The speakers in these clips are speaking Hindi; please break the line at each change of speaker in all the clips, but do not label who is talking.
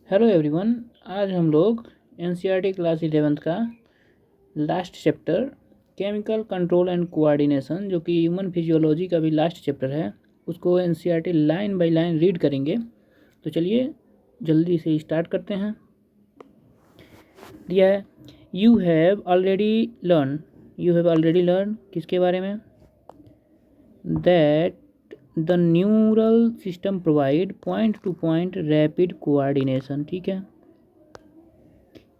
Hello everyone. आज हम लोग एनसीईआरटी क्लास 11th का last chapter chemical control and coordination, जो कि ह्यूमन फिजियोलॉजी का भी लास्ट चैप्टर है, उसको NCERT line by line read करेंगे। तो चलिए जल्दी से स्टार्ट करते हैं। दिया है यू हैव ऑलरेडी लर्न किसके बारे में? That the neural system provide point to point rapid coordination. ठीक है,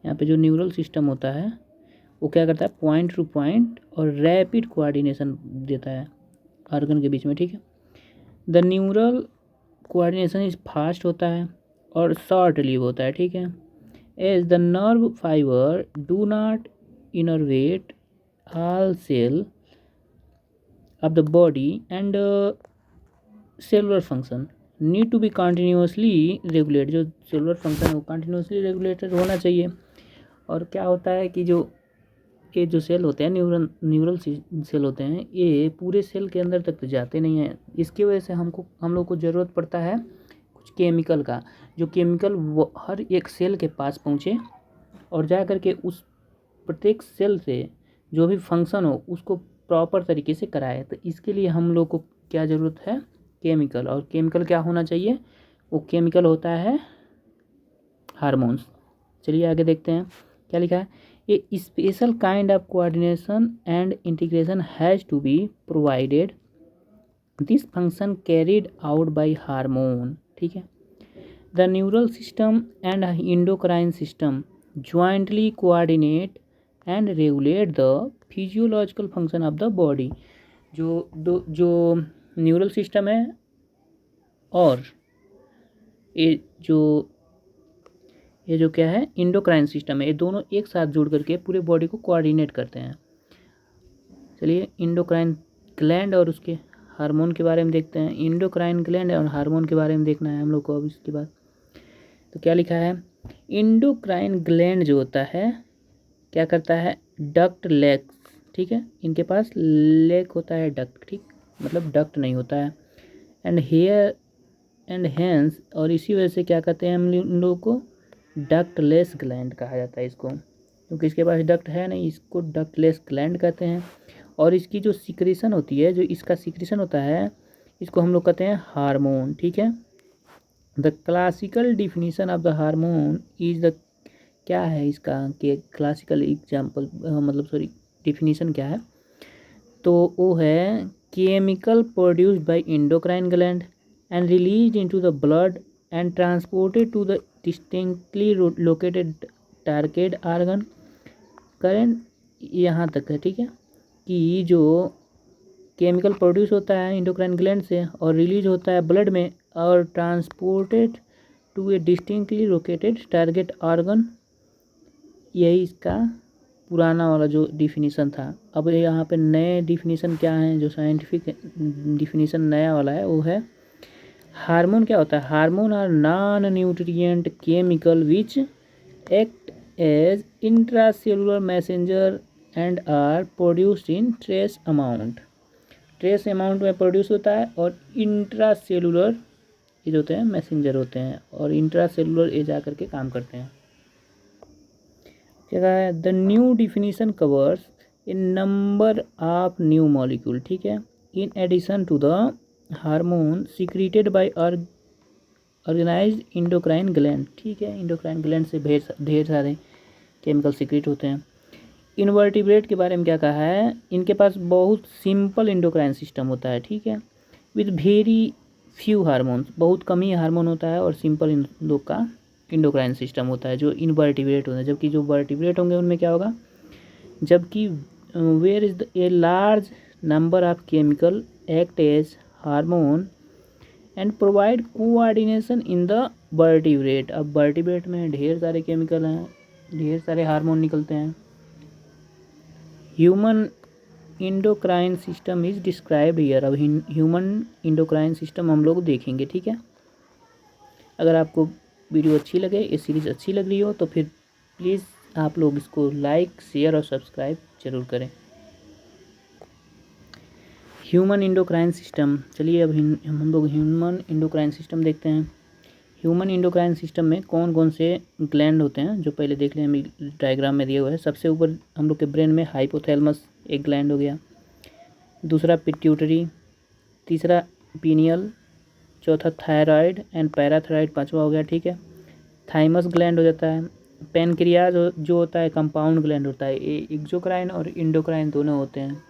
यहाँ पे जो न्यूरल सिस्टम होता है वो क्या करता है? पॉइंट टू पॉइंट और रैपिड कोऑर्डिनेशन देता है ऑर्गन के बीच में। ठीक है, the neural coordination is fast होता है और शॉर्ट लिव होता है। ठीक है, as the nerve fibre do not innervate all cell of the body and cellular function need to be continuously regulate. जो सेलुलर फंक्शन है वो कंटिन्यूसली रेगुलेटेड होना चाहिए। और क्या होता है कि ये जो सेल होते हैं, न्यूरल सेल होते हैं, ये पूरे सेल के अंदर तक तो जाते नहीं हैं। इसकी वजह से हम लोग को ज़रूरत पड़ता है कुछ केमिकल का, जो केमिकल वो हर एक सेल के पास पहुँचे और जा कर के उस प्रत्येक सेल से जो भी फंक्शन हो उसको प्रॉपर तरीके से कराए। तो इसके लिए हम लोग को क्या ज़रूरत है? केमिकल। और केमिकल क्या होना चाहिए? वो केमिकल होता है हार्मोन्स। चलिए आगे देखते हैं क्या लिखा है। A special kind of coordination and integration has to be provided, this function carried out by hormone. ठीक है, the neural system and endocrine system jointly coordinate and regulate the physiological function of the body. जो न्यूरल सिस्टम है और ये जो क्या है, इंडोक्राइन सिस्टम है, ये दोनों एक साथ जुड़ करके पूरे बॉडी को कोऑर्डिनेट करते हैं। चलिए इंडोक्राइन ग्लैंड और उसके हार्मोन के बारे में देखते हैं। इंडोक्राइन ग्लैंड और हार्मोन के बारे में देखना है हम लोग को अब इसके बाद। तो क्या लिखा है? इंडोक्राइन ग्लैंड जो होता है क्या करता है? Duct legs. ठीक है, इनके पास लेग होता है डक्ट, ठीक, मतलब डक्ट नहीं होता है। एंड हेयर एंड हैंड्स, और इसी वजह से क्या कहते हैं हम लोग को? डक्टलेस ग्लैंड कहा जाता है इसको, क्योंकि इसके पास डक्ट है नहीं, इसको डक्टलेस ग्लैंड कहते हैं। और इसकी जो सिक्रीशन होती है, जो इसका सिक्रीशन होता है, इसको हम लोग कहते हैं हार्मोन। ठीक है, the classical definition of the hormone is the, क्या है इसका कि क्लासिकल एग्जाम्पल मतलब सॉरी डिफिनीशन क्या है? तो वो है chemical produced by endocrine gland and released into the blood and transported to the distinctly located target organ। Current यहाँ तक है। ठीक है, कि जो केमिकल प्रोड्यूस होता है इंडोक्राइन ग्लैंड से और रिलीज होता है ब्लड में और transported to a distinctly located target organ, यही इसका पुराना वाला जो डिफिनीशन था। अब यहाँ पे नए डिफिनीशन क्या है? जो साइंटिफिक डिफिनीशन नया वाला है वो है हार्मोन। क्या होता है? Hormone are non nutrient chemical which act as intracellular messenger and are produced in trace amount में प्रोड्यूस होता है, और इंट्रासेलुलर ये जो होते हैं मैसेंजर होते हैं, और इंट्रासेलुलर ये जा करके काम करते हैं। क्या कहा है? The new definition covers a number of new molecule. ठीक है, in addition to the hormone secreted by organised endocrine gland. ठीक है, इंडोक्राइन ग्लैंड से ढेर सारे केमिकल सिक्रीट होते हैं। इनवर्टिब्रेट के बारे में क्या कहा है? इनके पास बहुत सिंपल इंडोक्राइन सिस्टम होता है। ठीक है, विद वेरी फ्यू हार्मोन्स, बहुत कम ही हार्मोन होता है और सिंपल इन लोग का इंडोक्राइन सिस्टम होता है जो इनवर्टिब्रेट होता है। जबकि जो वर्टिब्रेट होंगे उनमें क्या होगा? जबकि where is a large number of chemical act as hormone and provide coordination in the vertebrate. अब वर्टिब्रेट में ढेर सारे केमिकल हैं, ढेर सारे हार्मोन निकलते हैं। Human endocrine system is described here. अब ह्यूमन इंडोक्राइन सिस्टम हम लोग देखेंगे। ठीक है, अगर आपको वीडियो अच्छी लगे, ये सीरीज़ अच्छी लग रही हो, तो फिर प्लीज़ आप लोग इसको लाइक, शेयर और सब्सक्राइब जरूर करें। ह्यूमन इंडोक्राइन सिस्टम, चलिए अब हम लोग ह्यूमन इंडोक्राइन सिस्टम देखते हैं। ह्यूमन इंडोक्राइन सिस्टम में कौन कौन से ग्लैंड होते हैं जो पहले देख लें, हम डायग्राम में दिए हुए है। सबसे ऊपर हम लोग के ब्रेन में हाइपोथैलेमस एक ग्लैंड हो गया, दूसरा पिट्यूटरी, तीसरा पीनियल, चौथा थायराइड एंड पैराथायराइड पांचवा हो गया, ठीक है। थाइमस ग्लैंड हो जाता है। पेनक्रियाज जो होता है कंपाउंड ग्लैंड होता है। ये एक्सोक्राइन और इंडोक्राइन दोनों होते हैं।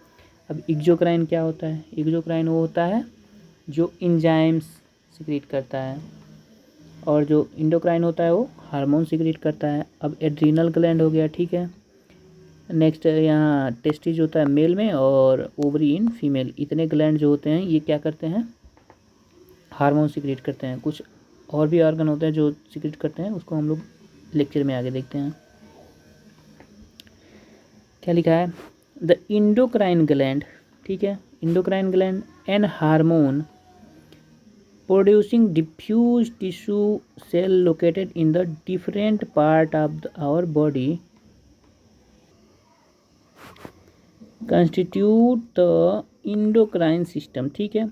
अब एक्सोक्राइन क्या होता है? एक्सोक्राइन वो होता है जो इंजाइम्स सिक्रीट करता है, और जो इंडोक्राइन होता है वो हार्मोन सिक्रीट करता है। अब एड्रीनल ग्लैंड हो गया, ठीक है। नेक्स्ट यहाँ टेस्टिस होता है मेल में और ओवरी इन फीमेल। इतने ग्लैंड जो होते हैं ये क्या करते हैं? हार्मोन सिक्रीट करते हैं। कुछ और भी ऑर्गन होते हैं जो सिक्रीट करते हैं, उसको हम लोग लेक्चर में आगे देखते हैं। क्या लिखा है? द इंडोक्राइन ग्लैंड, ठीक है, endocrine gland an hormone producing diffuse tissue cell located in the different part of our body constitute the endocrine system, ठीक है।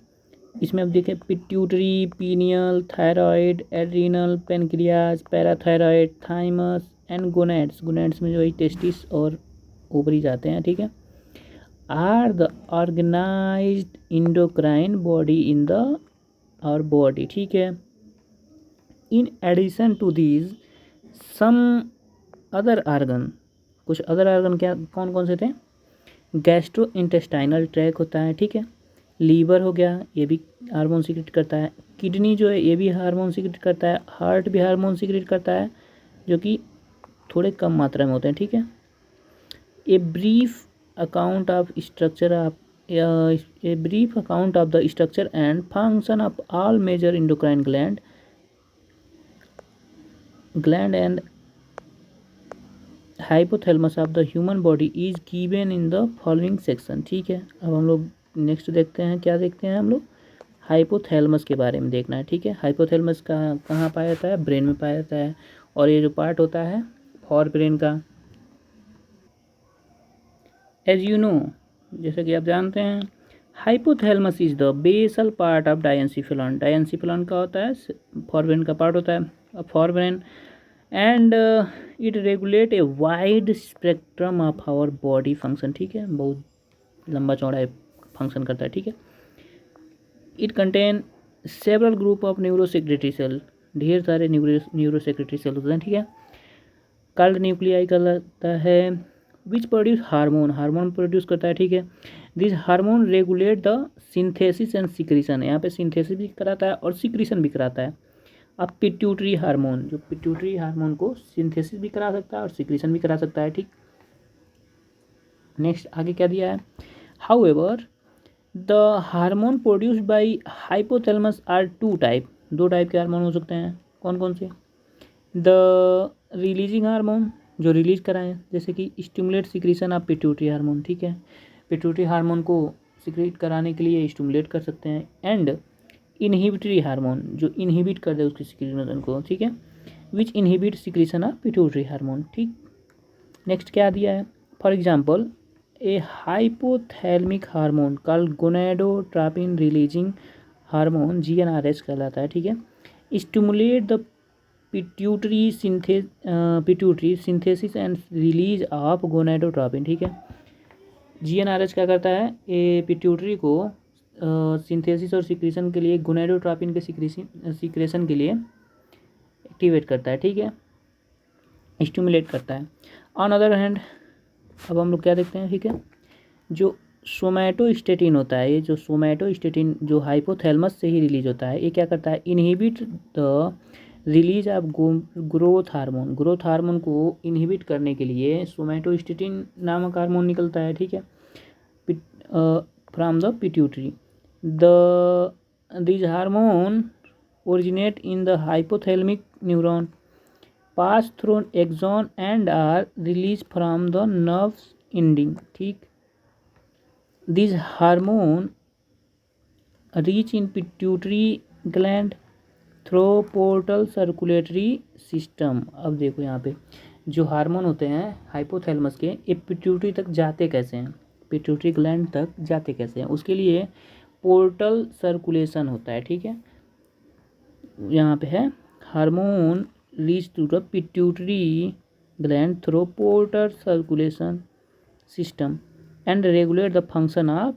इसमें अब देखें pituitary, pineal, thyroid, adrenal, pancreas, parathyroid, thymus and gonads. Gonads में जो है टेस्टिस और ओवरीज आते हैं, ठीक है। Are the organised endocrine body in the our body, ठीक है। In addition to these some other organ, कुछ अदर ऑर्गन क्या कौन कौन से थे? गैस्ट्रो इंटेस्टाइनल ट्रैक होता है, ठीक है। लीवर हो गया, ये भी हार्मोन सिक्रेट करता है। किडनी जो है ये भी हार्मोन सिक्रेट करता है। हार्ट भी हार्मोन सिक्रेट करता है, जो कि थोड़े कम मात्रा में होते हैं, ठीक है। A brief account of structure of a brief account of the structure and function of all major endocrine gland and hypothalamus of the human body is given in the following section, ठीक है। अब हम लोग नेक्स्ट देखते हैं, क्या देखते हैं हम लोग? हाइपोथैलेमस के बारे में देखना है, ठीक है। हाइपोथैलेमस कहाँ पाया जाता है? ब्रेन में पाया जाता है। और ये जो पार्ट होता है फॉर ब्रेन का, एज यू नो, जैसे कि आप जानते हैं, hypothalamus is the basal part of diencephalon. Diencephalon का होता है फॉर ब्रेन का पार्ट होता है, forebrain, and it regulate a wide spectrum of our body function, ठीक है। बहुत लंबा चौड़ा फंक्शन करता है, ठीक है। It contain several group of neurosecretory cell, ढेर सारे न्यूरोसेक्रेटरी सेल होते हैं, ठीक है। कॉल्ड न्यूक्लियाई कहलाता है। Which produce hormone, hormone produce करता है, ठीक है। This hormone regulate the synthesis and secretion, यहाँ पे सिंथेसिस भी कराता है और सिक्रीशन भी कराता है। अब पिट्यूटरी हार्मोन, जो पिट्यूटरी हार्मोन को सिंथेसिस भी करा सकता है और सिक्रीशन भी करा सकता है, ठीक। नेक्स्ट आगे क्या दिया है? However the hormone produced by hypothalamus are two type, दो टाइप के हार्मोन हो सकते हैं। कौन कौन से? द रिलीजिंग हार्मोन, जो रिलीज कराएं, जैसे कि stimulate secretion of pituitary hormone, ठीक है। पिट्यूटरी हार्मोन को सिक्रेट कराने के लिए स्टिमुलेट कर सकते हैं। एंड इनहिबिटरी हार्मोन, जो इनहिबिट कर दे उसकी सिक्रीशन को, ठीक है। Which inhibit secretion of pituitary hormone, ठीक। नेक्स्ट क्या दिया है? For example A hypothalamic hormone called gonadotropin releasing hormone, GnRH कहलाता है, ठीक है। Stimulate the pituitary synthesis and release of gonadotropin, ठीक है। GnRH क्या करता है? ये पिट्यूटरी को सिंथेसिस और सिक्रीशन के लिए, गोनेडोट्रोपिन के सिक्रेशन के लिए एक्टिवेट करता है, ठीक है, स्टिमुलेट करता है। ऑन अदर हैंड, अब हम लोग क्या देखते हैं, ठीक है, जो सोमैटोस्टेटिन होता है, ये जो सोमैटोस्टेटिन जो हाइपोथैलेमस से ही रिलीज होता है, ये क्या करता है? Inhibit the release of growth hormone. Growth hormone को इनहिबिट करने के लिए सोमैटोस्टेटिन नामक हार्मोन निकलता है, ठीक है, from the pituitary. This hormone originate in the hypothalamic neuron, pass through axon and are release from the nerves ending, ठीक। This hormone reach in pituitary gland through portal circulatory system. अब देखो यहाँ पे जो हार्मोन होते हैं हाइपोथैलेमस के, ये पिट्यूटरी तक जाते कैसे हैं, पिट्यूटरी ग्लैंड तक जाते कैसे हैं? उसके लिए पोर्टल सर्कुलेशन होता है, ठीक है। यहाँ पे है hormone reach to the pituitary gland through portal circulation system and regulate the function of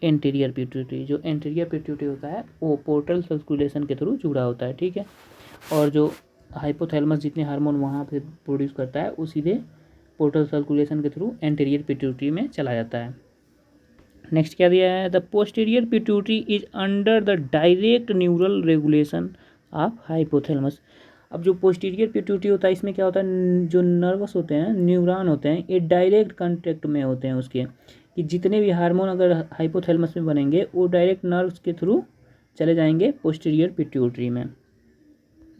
anterior pituitary. जो एंटीरियर पिट्यूटरी होता है वो पोर्टल सर्कुलेशन के थ्रू जुड़ा होता है, ठीक है। और जो हाइपोथैलेमस जितने हार्मोन वहाँ पे प्रोड्यूस करता है वो सीधे पोर्टल सर्कुलेशन के थ्रू एंटीरियर पिट्यूटरी में चला जाता है। नेक्स्ट क्या दिया है, the posterior pituitary is under the direct neural regulation of hypothalamus. अब जो पोस्टीरियर पिट्यूटरी होता है इसमें क्या होता है, जो नर्वस होते हैं, न्यूरॉन होते हैं, ये डायरेक्ट कांटेक्ट में होते हैं उसके, कि जितने भी हार्मोन अगर हाइपोथैलेमस में बनेंगे वो डायरेक्ट नर्व्स के थ्रू चले जाएंगे पोस्टीरियर पिट्यूटरी में।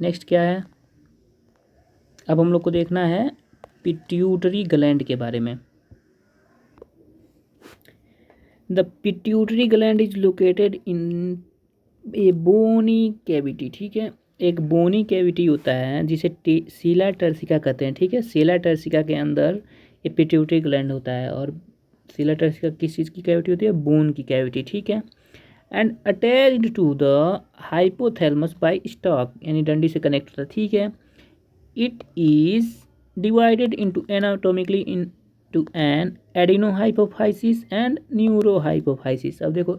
नेक्स्ट क्या है, अब हम लोग को देखना है पिट्यूटरी ग्लैंड के बारे में। The pituitary gland is located in a bony cavity, ठीक है। एक बोनी कैविटी होता है जिसे सीला टर्सिका कहते हैं, ठीक है। सीला टर्सिका के अंदर ये पिट्यूटरी ग्लैंड होता है। और सीला टर्सिका किस चीज़ की कैविटी होती है, बोन की कैविटी, ठीक है। And attached to the hypothalamus by stalk, यानी डंडी से कनेक्ट होता है, ठीक है। It is divided into anatomically into an adenohypophysis and neurohypophysis. अब देखो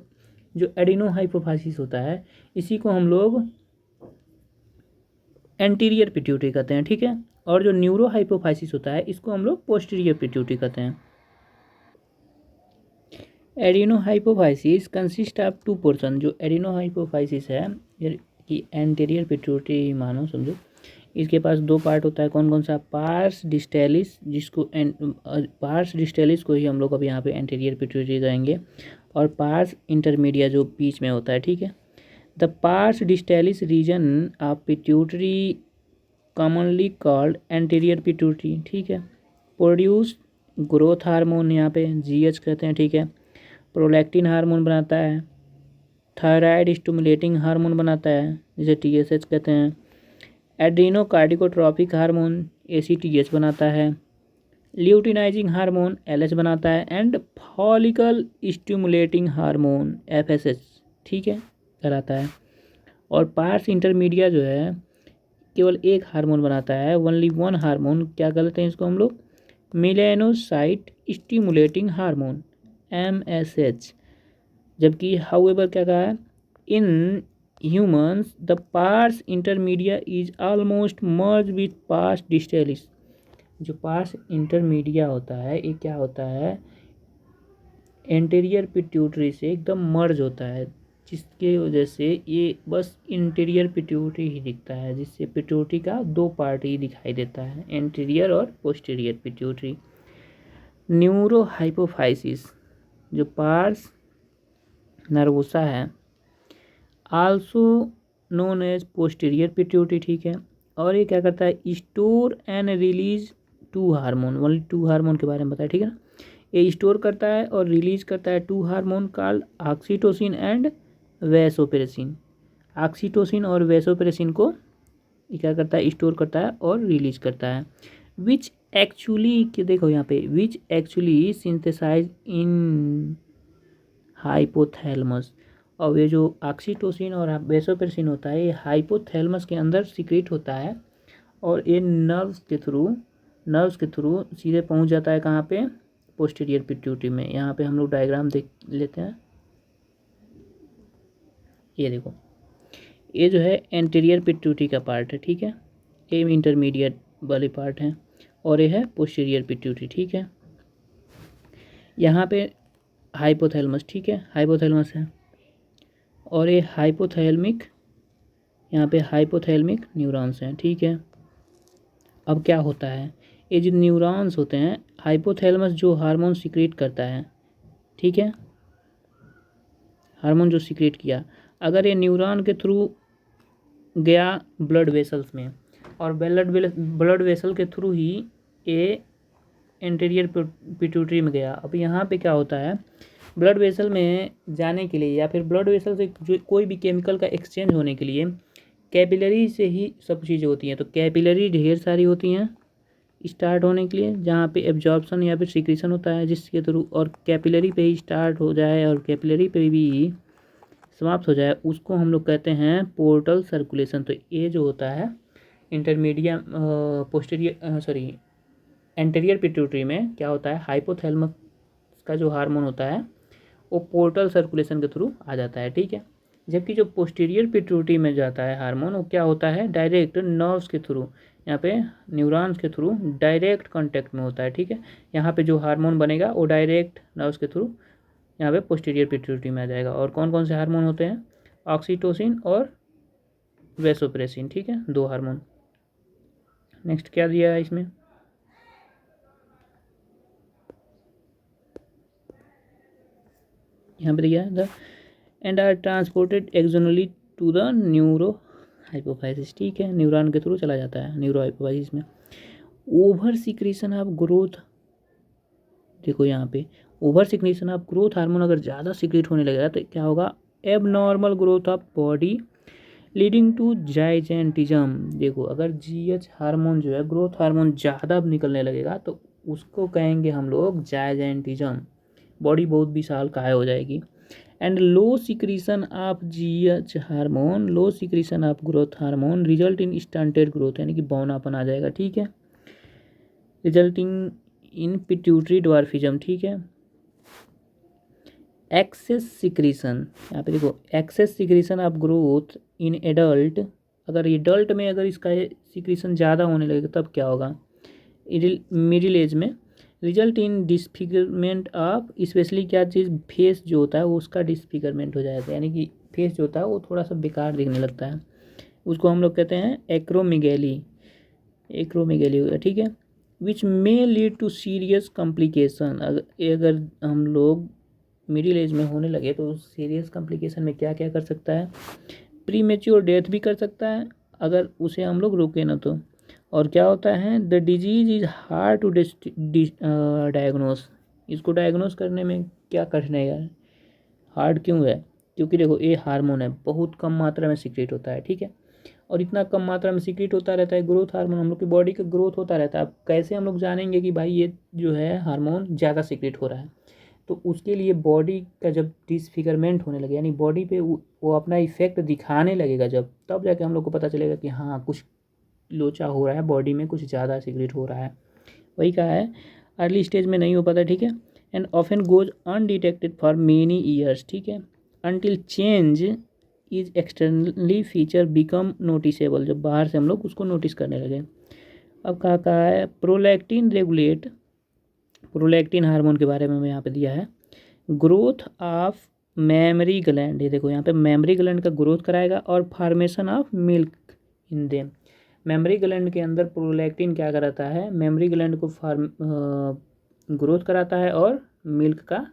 जो एडिनोहाइपोफाइसिस होता है इसी को हम लोग एंटीरियर पिट्यूटरी कहते हैं, ठीक है। और जो न्यूरोहाइपोफाइसिस होता है इसको हम लोग पोस्टीरियर पिट्यूटरी कहते हैं। एडिनोहाइपोफाइसिस कंसिस्ट ऑफ टू पोर्शन। जो एडिनोहाइपोफाइसिस है कि एंटीरियर पिट्यूटरी मानो समझो, इसके पास दो पार्ट होता है। कौन कौन सा, पार्स डिस्टेलिस, जिसको पार्स डिस्टेलिस को ही हम लोग अब यहाँ पे एंटीरियर पिट्यूटरी कहेंगे, और पार्स इंटरमीडिया जो बीच में होता है, ठीक है। The pars distalis region of pituitary commonly called anterior pituitary, ठीक है। प्रोड्यूस ग्रोथ हार्मोन, यहाँ पे जीएच कहते हैं, ठीक है। प्रोलैक्टिन हार्मोन बनाता है, थायराइड स्टिमुलेटिंग हार्मोन बनाता है जिसे टीएसएच कहते हैं, एड्रीनोकार्टिकोट्रॉपिक हार्मोन एसीटीएच बनाता है, ल्यूटिनाइजिंग हार्मोन एलएच बनाता है, and follicle stimulating hormone FSH, ठीक है, कराता है। और पार्स इंटरमीडिया जो है केवल एक हार्मोन बनाता है, ओनली वन हार्मोन, क्या कहते हैं इसको हम लोग, मेलेनोसाइट स्टिमुलेटिंग हार्मोन एमएसएच। जबकि हाउएवर क्या कहा है, in humans the pars intermedia is almost merge with pars distalis. जो पार्स इंटरमीडिया होता है ये क्या होता है, एंटीरियर पिट्यूटरी से एकदम मर्ज होता है, जिसके वजह से ये बस इंटीरियर पिट्यूटरी ही दिखता है, जिससे पिट्यूटरी का दो पार्ट ही दिखाई देता है, एंटीरियर और पोस्टीरियर पिट्यूटरी। न्यूरोहाइपोफाइसिस, जो पार्स नर्वोसा है, also known as posterior pituitary, ठीक है। और ये क्या करता है, store and release two hormone, only two hormone के बारे में बताया, ठीक है ना। ये स्टोर करता है और रिलीज करता है two hormone called oxytocin and vasopressin. Oxytocin और वैसोप्रेसिन को ये क्या करता है, स्टोर करता है और रिलीज करता है। विच एक्चुअली, देखो यहाँ पे, which actually synthesize in hypothalamus. और ये जो ऑक्सीटोसिन और वैसोप्रेसिन होता है ये हाइपोथैलेमस के अंदर सीक्रेट होता है, और ये नर्व्स के थ्रू सीधे पहुँच जाता है कहाँ पे, पोस्टीरियर पिट्यूटरी में। यहाँ पे हम लोग डायग्राम देख लेते हैं। ये देखो, ये जो है एंटीरियर पिट्यूटरी का पार्ट है, ठीक है। ये इंटरमीडिएट वाले पार्ट हैं, और ये है पोस्टीरियर पिट्यूटरी, ठीक है। यहाँ पे हाइपोथैलेमस, ठीक है, हाइपोथैलेमस है, और ये हाइपोथैलेमिक, यहाँ पे हाइपोथैलेमिक न्यूरॉन्स हैं, ठीक है। अब क्या होता है, ये जो न्यूरॉन्स होते हैं, हाइपोथैलेमस जो हार्मोन सीक्रेट करता है, ठीक है, हार्मोन जो सीक्रेट किया, अगर ये न्यूरॉन के थ्रू गया ब्लड वेसल्स में, और ब्लड वेसल के थ्रू ही ये एंटीरियर पिट्यूटरी में गया। अब यहाँ पे क्या होता है, ब्लड वेसल में जाने के लिए या फिर ब्लड वेसल से जो कोई भी केमिकल का एक्सचेंज होने के लिए कैपिलरी से ही सब चीज़ें होती हैं। तो कैपिलरी ढेर सारी होती हैं स्टार्ट होने के लिए, जहाँ पे एब्जॉर्प्शन या फिर सिक्रीशन होता है जिसके थ्रू, और कैपिलरी पे ही स्टार्ट हो जाए और कैपिलरी पे भी समाप्त हो जाए, उसको हम लोग कहते हैं पोर्टल सर्कुलेशन। तो ये जो होता है एंटेरियर पिट्यूटरी में क्या होता है, हाइपोथैलेमस का जो हार्मोन होता है वो पोर्टल सर्कुलेशन के थ्रू आ जाता है, ठीक है। जबकि जो पोस्टीरियर पिट्यूटरी में जाता है हार्मोन वो क्या होता है, डायरेक्ट नर्व्स के थ्रू, यहाँ पे न्यूरॉन्स के थ्रू डायरेक्ट कांटेक्ट में होता है, ठीक है। यहाँ पे जो हार्मोन बनेगा वो डायरेक्ट नर्व्स के थ्रू यहाँ पे पोस्टीरियर पिट्यूटरी में आ जाएगा। और कौन कौन से हार्मोन होते हैं, ऑक्सीटोसिन और वेसोप्रेसिन, ठीक है, 2 हार्मोन। नेक्स्ट क्या दिया है इसमें, यहाँ पे दिया है the and are transported axonally to the neurohypophysis, ठीक है, न्यूरॉन के थ्रू चला जाता है न्यूरो हाइपोफाइसिस में। ओवर सिक्रीशन ऑफ ग्रोथ, देखो यहाँ पे over secretion of growth hormone अगर ज़्यादा सिक्रीट होने लगेगा तो क्या होगा, abnormal growth of body leading to gigantism. देखो अगर जीएच हार्मोन जो है, ग्रोथ हार्मोन ज़्यादा निकलने लगेगा तो उसको कहेंगे हम लोग जाइजेंटिज्म, बॉडी बहुत विशाल काय हो जाएगी। And low secretion of GH hormone, low secretion of growth hormone result in stunted growth, यानी कि बौनापन आ जाएगा, ठीक है, रिजल्टिंग इन पिट्यूटरी ड्वार्फिज्म, ठीक है। एक्सेस सिक्रीशन, यहाँ पे देखो excess secretion of growth in adult, अगर एडल्ट में अगर इसका सिक्रीशन ज़्यादा होने लगेगा तब क्या होगा, मिडिल एज में result in disfigurement of, specially क्या चीज़, फेस जो होता है वो उसका डिसफिगरमेंट हो जाता है, यानी कि फेस जो होता है वो थोड़ा सा बेकार दिखने लगता है, उसको हम लोग कहते हैं एक्रोमेगैली, एक्रोमेगैली हो गया, ठीक है। Which may lead to serious complication, अगर हम लोग मिडिल एज में होने लगे तो सीरियस कॉम्प्लिकेशन में क्या क्या कर सकता है, प्री मेच्योर डेथ भी कर सकता है अगर उसे हम लोग रोके ना तो। और क्या होता है, the disease is hard to diagnose, इसको डायग्नोस करने में क्या कठिनाई है, हार्ड क्यों है, क्योंकि देखो ये हार्मोन है बहुत कम मात्रा में सीक्रेट होता है, ठीक है, और इतना कम मात्रा में सीक्रेट होता रहता है, ग्रोथ हार्मोन, हम लोग की बॉडी का ग्रोथ होता रहता है। अब कैसे हम लोग जानेंगे कि भाई ये जो है हार्मोन ज़्यादा सीक्रेट हो रहा है, तो उसके लिए बॉडी का जब डिसफिगरमेंट होने लगे, यानी बॉडी पे वो अपना इफेक्ट दिखाने लगेगा जब, तब जाके हम लोग को पता चलेगा कि हाँ कुछ लोचा हो रहा है बॉडी में, कुछ ज़्यादा सीक्रेट हो रहा है। वही कहा है अर्ली स्टेज में नहीं हो पाता, ठीक है, and often goes undetected for many years, ठीक है, until change is externally feature become noticeable, जब बाहर से हम लोग उसको नोटिस करने लगे। अब कहा है प्रोलैक्टिन रेगुलेट, प्रोलैक्टिन हार्मोन के बारे में यहाँ पे दिया है, ग्रोथ ऑफ मेमरी ग्लैंड, ये देखो यहाँ पे मेमरी ग्लैंड का ग्रोथ कराएगा और formation of milk in them. Mammary gland के अंदर प्रोलैक्टिन क्या कराता है, मेमरी ग्लैंड को ग्रोथ कराता है और मिल्क का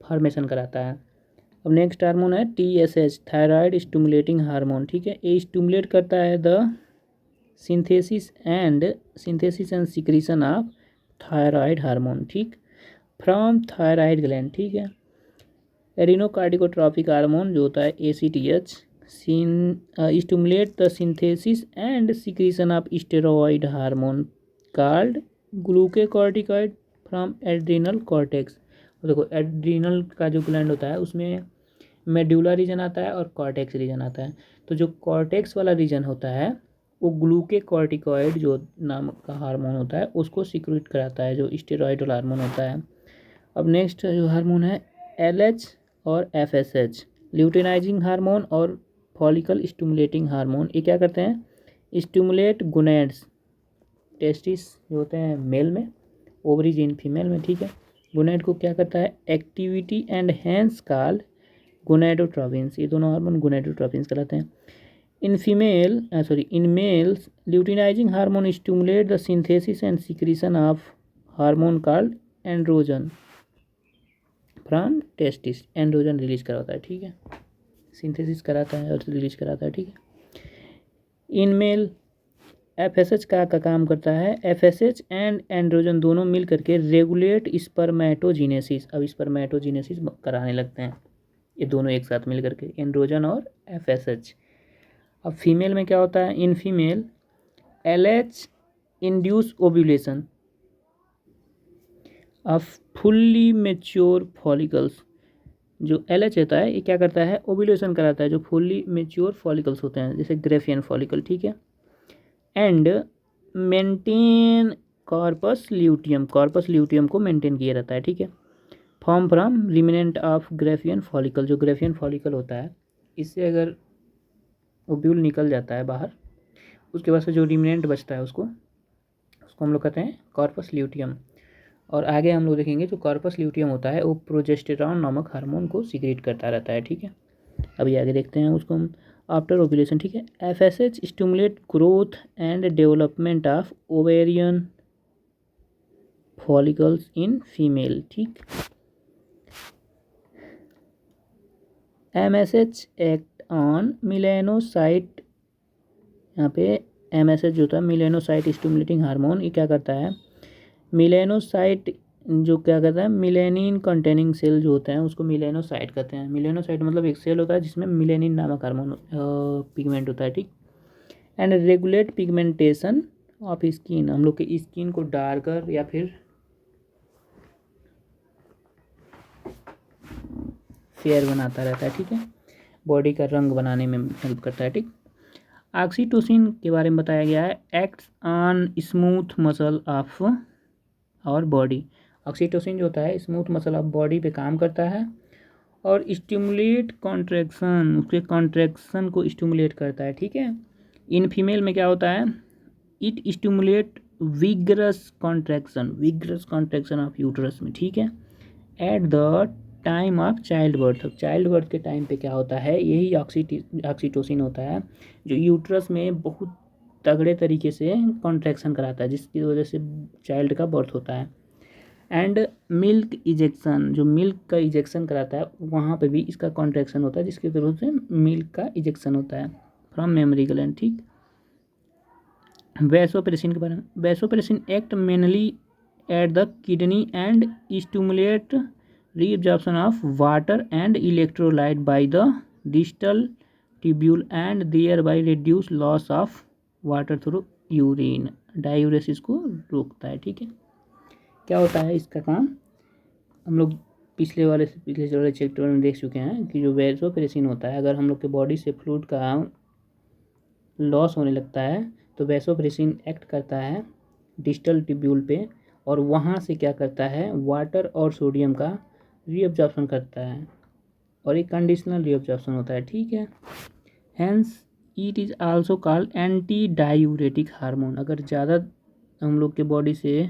फॉर्मेशन कराता है। अब नेक्स्ट हार्मोन है TSH, थायराइड स्टिमुलेटिंग हार्मोन, ठीक है, ये स्टिमुलेट करता है the synthesis and secretion of thyroid hormone, ठीक, फ्रॉम थायराइड ग्लैंड, ठीक है। एरिनोकार्डिकोट्रॉपिक हार्मोन जो होता है ACTH stimulate the synthesis and secretion of steroid hormone called glucocorticoid from adrenal cortex. देखो एड्रिनल का जो ग्लैंड होता है उसमें मेड्यूला रीजन आता है और कॉर्टेक्स रीजन आता है, तो जो कॉर्टेक्स वाला रीजन होता है वो ग्लूकोकॉर्टिकॉइड जो नाम का हार्मोन होता है उसको सिक्रेट कराता है, जो स्टेरॉइड वाला हार्मोन होता है। अब नेक्स्ट जो हार्मोन है LH और FSH, ल्यूटेनाइजिंग हार्मोन और फॉलिकल स्टिमुलेटिंग हार्मोन, ये क्या करते हैं, स्टिमुलेट गोनेड्स, टेस्टिस जो होते हैं मेल में, ओवरीज इन फीमेल में, ठीक है। गोनेड को क्या करता है, एक्टिविटी एंड हैंस कॉल्ड गोनेडोट्रोपिन्स, ये दोनों हार्मोन गोनेडोट्रोपिन्स कहलाते हैं। In males luteinizing hormone stimulate the synthesis and secretion of hormone called androgen from testis, androgen release कराता है, ठीक है, सिंथेसिस कराता है और रिलीज कराता है, ठीक है। इन मेल FSH का काम करता है, FSH एंड एंड्रोजन दोनों मिल करके रेगुलेट स्पर्मेटोजिनेसिस, अब स्पर्मेटोजिनेसिस कराने लगते हैं ये दोनों एक साथ मिल करके, एंड्रोजन और FSH। अब फीमेल में क्या होता है, in female LH induce ovulation off fully mature follicles, जो LH होता है ये क्या करता है, ओव्यूलेशन कराता है जो फुल्ली मेच्योर फॉलिकल्स होते हैं, जैसे ग्रेफियन फॉलिकल, ठीक है। And maintain corpus luteum, corpus luteum को मेंटेन किया रहता है, ठीक है। Form from remnant of Graafian follicle, जो ग्रेफियन फॉलिकल होता है इससे अगर ओव्यूल निकल जाता है बाहर, उसके बाद से जो रिमिनेंट बचता है उसको हम लोग कहते हैं कॉर्पस ल्यूटियम। और आगे हम लोग देखेंगे जो कॉर्पस ल्यूटियम होता है वो प्रोजेस्टेरॉन नामक हार्मोन को सीक्रेट करता रहता है, ठीक है। अभी आगे देखते हैं उसको हम। आफ्टर ओव्यूलेशन, ठीक है, FSH stimulate growth and development of ovarian follicles in female, ठीक। एमएसएच एक्ट ऑन मिलेनोसाइट, यहाँ पे एमएसएच जो था मिलेनोसाइट स्टिमुलेटिंग हार्मोन, ये क्या करता है, मिलेनोसाइट जो क्या करता है, मिलेनिन कंटेनिंग सेल जो होते हैं उसको मिलेनोसाइट कहते हैं। मिलेनोसाइट मतलब एक सेल होता है जिसमें मिलेनिन नामक हार्मोन पिगमेंट होता है, ठीक। And regulate pigmentation of skin, हम लोग के स्किन को डार्कर या फिर फेयर बनाता रहता है, ठीक है, बॉडी का रंग बनाने में हेल्प करता है, ठीक। ऑक्सीटोसिन के बारे में बताया गया है, acts on smooth muscle of और बॉडी। ऑक्सीटोसिन जो होता है स्मूथ मसल ऑफ बॉडी पे काम करता है और स्टिमुलेट कॉन्ट्रैक्शन, उसके कॉन्ट्रैक्शन को स्टिमुलेट करता है, ठीक है। इन फीमेल में क्या होता है, it stimulate vigorous contraction of uterus में, ठीक है, at the time of child birth के टाइम पे क्या होता है, यही ऑक्सीटोसिन होता है जो यूटरस में बहुत तगड़े तरीके से कॉन्ट्रैक्शन कराता है जिसकी वजह से चाइल्ड का बर्थ होता है। एंड मिल्क इजेक्शन, जो मिल्क का इजेक्शन कराता है वहाँ पे भी इसका कॉन्ट्रैक्शन होता है जिसकी वजह से मिल्क का इजेक्शन होता है फ्रॉम मेमोरी ग्लैंड, ठीक। वैसोप्रेसिन के बारे में, vasopressin act mainly at the kidney and stimulate reabsorption of water and electrolyte by the distal tubule and thereby reduce loss of water through urine, diuresis को रोकता है, ठीक है। क्या होता है इसका काम, हम लोग पिछले वाले चैप्टर में देख चुके हैं कि जो वैसोप्रेसिन होता है, अगर हम लोग के बॉडी से फ्लूइड का लॉस होने लगता है तो वैसोप्रेसिन एक्ट करता है डिस्टल ट्यूब्यूल पे और वहाँ से क्या करता है, वाटर और सोडियम का रीअब्जॉर्प्शन करता है और एक कंडीशनल रीअब्जॉर्प्शन होता है, ठीक है। Hence it is also called anti diuretic hormone. अगर ज़्यादा हम लोग के बॉडी से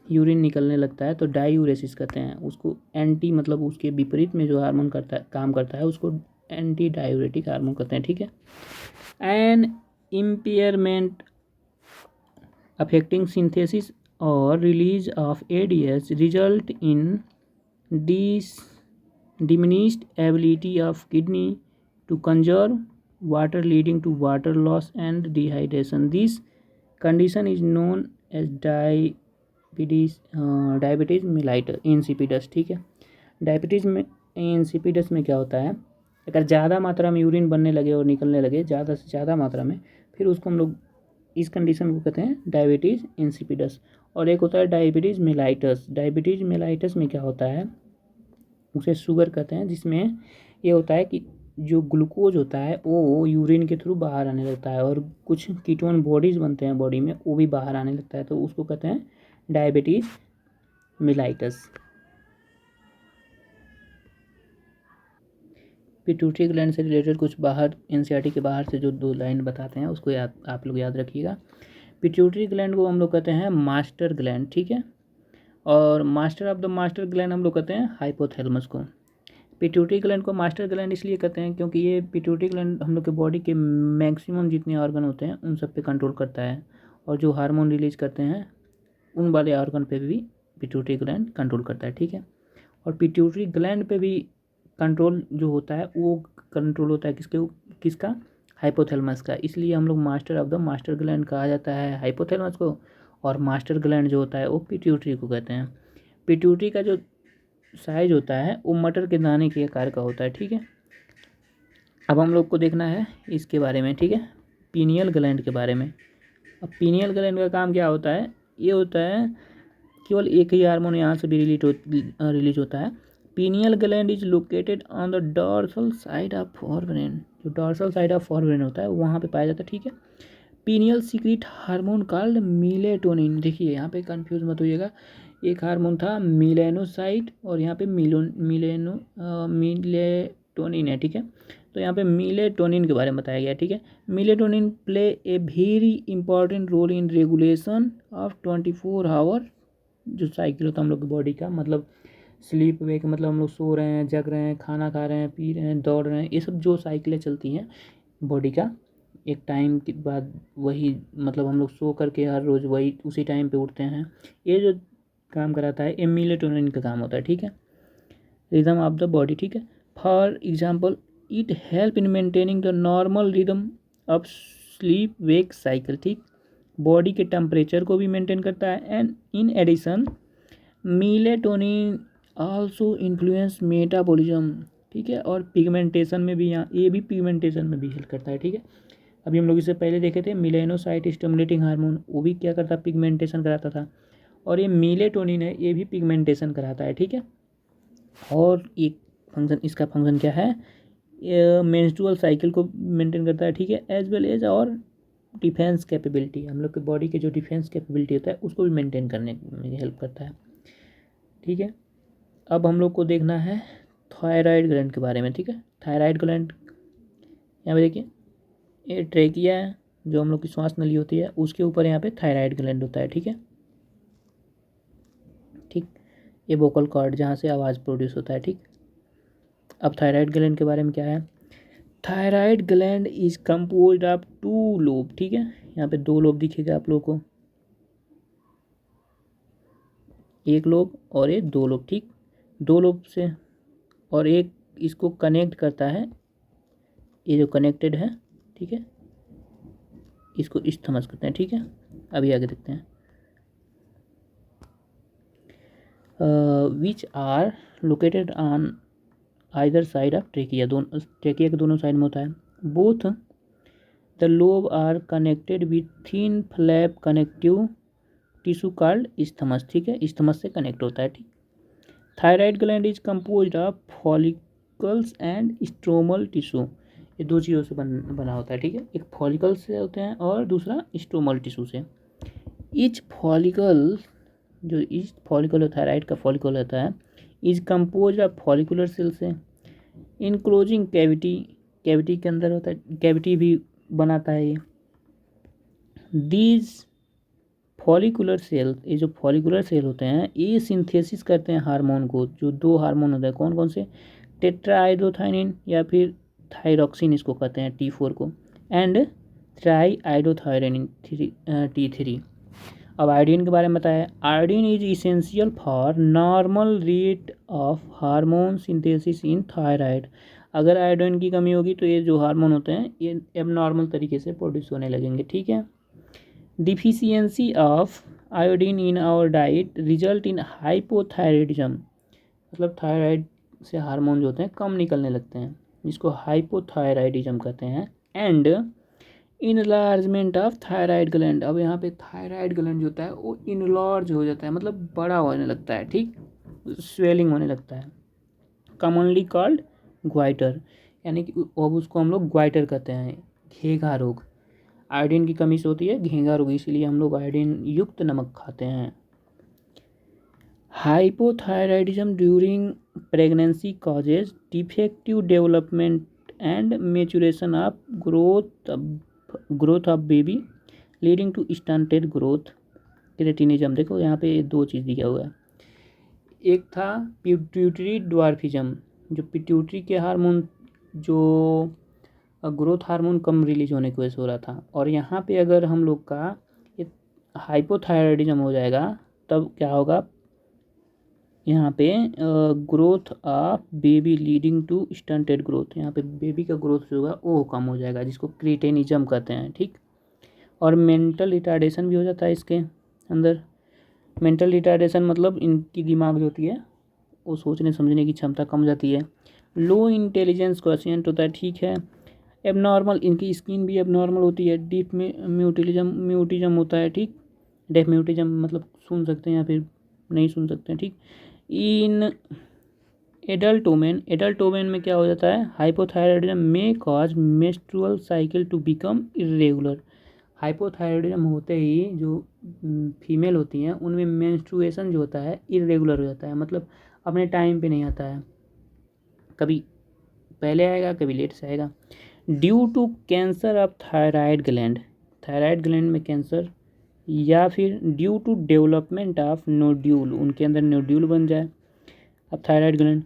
यूरिन निकलने लगता है तो डायूरेसिस कहते हैं उसको, एंटी मतलब उसके विपरीत में जो हार्मोन करता है काम करता है उसको एंटी डायूरेटिक हार्मोन कहते हैं, ठीक है। An impairment affecting synthesis or release of ADH result in diminished ability of kidney to conserve water leading to water loss and dehydration. This condition is known as diabetes mellitus insipidus, ठीक है। डायबिटीज़ में इंसिपिडस में क्या होता है, अगर ज़्यादा मात्रा में यूरिन बनने लगे और निकलने लगे ज़्यादा से ज़्यादा मात्रा में, फिर उसको हम लोग इस कंडीशन को कहते हैं डायबिटीज़ इंसिपिडस। और एक होता है डायबिटीज़ मेलाइटस। डायबिटीज़ मेलाइटस में क्या होता है, उसे शुगर कहते हैं, जिसमें ये होता है कि जो ग्लूकोज होता है वो यूरिन के थ्रू बाहर आने लगता है और कुछ कीटोन बॉडीज़ बनते हैं बॉडी में वो भी बाहर आने लगता है, तो उसको कहते हैं डायबिटीज़ मेलाइटस। पिट्यूटरी ग्लैंड से रिलेटेड कुछ बाहर एनसीईआरटी के बाहर से जो 2 लाइन बताते हैं उसको आप लोग याद रखिएगा। पिट्यूटरी ग्लैंड को हम लोग कहते हैं मास्टर ग्लैंड, ठीक है, और master of the master gland हम लोग कहते हैं हाइपोथैलेमस को। पिट्यूटरी ग्लैंड को मास्टर ग्लैंड इसलिए कहते हैं क्योंकि ये पिट्यूटरी ग्लैंड हम लोग के बॉडी के मैक्सिमम जितने ऑर्गन होते हैं उन सब पे कंट्रोल करता है और जो हार्मोन रिलीज करते हैं उन वाले ऑर्गन पे भी पिट्यूटरी ग्लैंड कंट्रोल करता है, ठीक है। और पिट्यूटरी ग्लैंड पे भी कंट्रोल जो होता है वो कंट्रोल होता है किसका, हाइपोथैलेमस का। इसलिए हम लोग master of the master gland कहा जाता है हाइपोथैलेमस को, और मास्टर ग्लैंड जो होता है वो पिट्यूटरी को कहते हैं। पिट्यूटरी का जो साइज होता है वो मटर के दाने के आकार का होता है, ठीक है। अब हम लोग को देखना है इसके बारे में, ठीक है, पीनियल ग्लैंड के बारे में। अब पीनियल ग्लैंड का काम क्या होता है, ये होता है केवल एक ही हार्मोन यहाँ से भी रिलीज होता है। Pineal gland is located on the dorsal side of forebrain, जो डॉर्सल साइड ऑफ फोरब्रेन होता है वहाँ पे पाया जाता है, ठीक है। Pineal secret hormone called melatonin. देखिए यहाँ पे कंफ्यूज मत होइएगा, एक हार्मोन था मिलेनोसाइट और यहाँ पे मिलेटोनिन है, ठीक है। तो यहाँ पे मिलेटोनिन के बारे में बताया गया, ठीक है। Melatonin play a very important role in regulation of 24 hour जो साइकिल होता है हम लोग की बॉडी का, मतलब स्लीप वेक, मतलब हम लोग सो रहे हैं, जग रहे हैं, खाना खा रहे हैं, पी रहे हैं, दौड़ रहे हैं, ये सब जो साइकिलें चलती हैं बॉडी का, एक टाइम के बाद वही, मतलब हम लोग सो करके हर रोज़ वही उसी टाइम पे उठते हैं, ये जो काम कराता है ये मेलेटोनिन का काम होता है, ठीक है। रिदम ऑफ द बॉडी, ठीक है। For example it help in maintaining the normal rhythm of sleep wake cycle, ठीक। बॉडी के टेम्परेचर को भी मेंटेन करता है and in addition melatonin also influence metabolism, ठीक है। और पिगमेंटेशन में भी, यहाँ ये भी पिगमेंटेशन में भी हेल्प करता है, ठीक है। अभी हम लोग इससे पहले देखे थे मिलेनोसाइट स्टिमुलेटिंग हार्मोन, वो भी क्या करता, पिगमेंटेशन कराता था। और ये मिलेटोनिन है, ये भी पिगमेंटेशन कराता है, ठीक है। और एक फंक्शन, इसका फंक्शन क्या है, मेंस्ट्रुअल साइकिल को मेंटेन करता है, ठीक है। एज वेल एज और डिफेंस कैपेबिलिटी, हम लोग के बॉडी के जो डिफेंस कैपेबिलिटी होता है उसको भी मेंटेन करने में हेल्प करता है, ठीक है। अब हम लोग को देखना है थायराइड ग्लैंड के बारे में, ठीक है। थायराइड ग्लैंड यहाँ पे देखिए, ये ट्रेकिया है जो हम लोग की श्वास नली होती है, उसके ऊपर यहाँ पे थायराइड ग्लैंड होता है, ठीक है, ठीक। ये वोकल कॉर्ड जहाँ से आवाज़ प्रोड्यूस होता है, ठीक। अब थायराइड ग्लैंड के बारे में क्या है, thyroid gland is composed of 2 lobe, ठीक है। यहाँ पे 2 लोब दिखेगा आप लोगों को, एक लोब और एक 2 लोब, ठीक। 2 लोब से, और एक इसको कनेक्ट करता है, ये जो कनेक्टेड है, ठीक है, इसको इस्थमस कहते हैं, ठीक है। अभी आगे देखते हैं। Which are located on either side of trachea, दोनों ट्रेकिया के दोनों साइड में होता है। Both the lobe are connected with thin flap connective tissue called isthmus, ठीक है, इस्थमस से कनेक्ट होता है, ठीक। Thyroid gland is composed of follicles and stromal tissue, ये 2 चीज़ों से बना होता है, ठीक है। एक फॉलिकल से होते हैं और दूसरा स्ट्रोमल टिश्यू से। ईच फॉलिकल, जो ईच फॉलिकल थायराइड का फॉलिकल होता है, is compose of follicular cell से इनक्लोजिंग कैविटी, कैविटी के अंदर होता है, कैविटी भी बनाता है ये। दीज फॉलिकुलर सेल, ये जो फॉलिकुलर सेल होते हैं ये सिंथेसिस करते हैं हार्मोन को, जो 2 हार्मोन होते हैं, कौन कौन से, टेट्राआइडोथायनिन या फिर थायरॉक्सिन इसको कहते हैं, T4 को, एंड ट्राईआइडोथायरोनिन T3। अब आयोडीन के बारे में बताया, iodine is essential for normal rate of hormone synthesis in thyroid. अगर आयोडीन की कमी होगी तो ये जो हार्मोन होते हैं ये एबनॉर्मल तरीके से प्रोड्यूस होने लगेंगे, ठीक है। Deficiency of iodine in our diet result in hypothyroidism, मतलब थायराइड से हार्मोन जो होते हैं कम निकलने लगते हैं, जिसको हाइपोथायराइडिज्म कहते हैं। And enlargement of thyroid gland, अब यहाँ पे थायराइड ग्लैंड जो होता है वो इनलार्ज हो जाता है, मतलब बड़ा होने लगता है, ठीक, स्वेलिंग होने लगता है, कॉमनली कॉल्ड ग्वाइटर, यानी कि अब उसको हम लोग ग्वाइटर कहते हैं, घेंघा रोग। आयोडीन की कमी से होती है घेंघा रोग, इसीलिए हम लोग आयोडीन युक्त नमक खाते हैं। Hypothyroidism during pregnancy causes defective development and maturation of growth of baby leading to stunted growth, cretinism. देखो यहाँ पे 2 चीज़ दिया हुआ है, एक था पिट्यूटरी ड्वार्फिज्म, जो पिट्यूटरी के हार्मोन, जो ग्रोथ हार्मोन कम रिलीज होने की वजह से हो रहा था, और यहाँ पे अगर हम लोग का हाइपोथायराइडिज्म हो जाएगा तब क्या होगा, यहाँ पे growth of baby leading to stunted growth, यहाँ पे बेबी का ग्रोथ जो होगा वो कम हो जाएगा, जिसको क्रिटेनिज्म कहते हैं, ठीक। और मेंटल रिटार्डेशन भी हो जाता है इसके अंदर। मेंटल रिटार्डेशन मतलब इनकी दिमाग जो होती है वो सोचने समझने की क्षमता कम हो जाती है। लो इंटेलिजेंस कोएफिशिएंट होता है, ठीक है। एबनॉर्मल, इनकी स्किन भी एबनॉर्मल होती है। डीप में म्यूटिज्म होता है, ठीक। डेफ म्यूटिज्म मतलब सुन सकते हैं या फिर नहीं सुन सकते हैं, ठीक। इन एडल्ट वोमेन में क्या हो जाता है, हाइपोथायराइडिज्म में cause menstrual cycle to become irregular. Hypothyroidism होते ही जो फीमेल होती हैं उनमें मेंस्ट्रुएशन जो होता है इरेगुलर हो जाता है, मतलब अपने टाइम पे नहीं आता है, कभी पहले आएगा कभी लेट से आएगा। Due to cancer of thyroid gland, thyroid gland में कैंसर, या फिर due to development of nodule, उनके अंदर नोड्यूल बन जाए अब thyroid gland.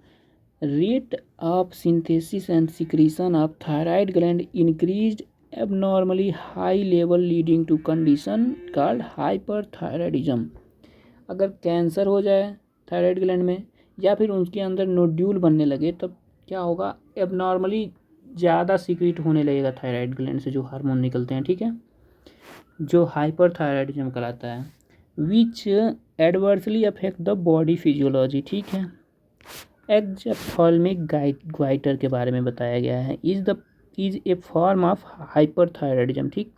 Rate of synthesis and secretion of thyroid gland increased abnormally high level leading to condition called hyperthyroidism। अगर कैंसर हो जाए थायराइड ग्लैंड में या फिर उनके अंदर नोड्यूल बनने लगे तब क्या होगा, एबनॉर्मली ज़्यादा सीक्रेट होने लगेगा थायराइड ग्लैंड से जो हार्मोन निकलते हैं, ठीक है, जो हाइपरथायराइडिज्म कहलाता है। Which adversely affect the body physiology, ठीक है। एक्सोप्थेल्मिक ग्वाइटर के बारे में बताया गया है। Is A form of hyperthyroidism, ठीक,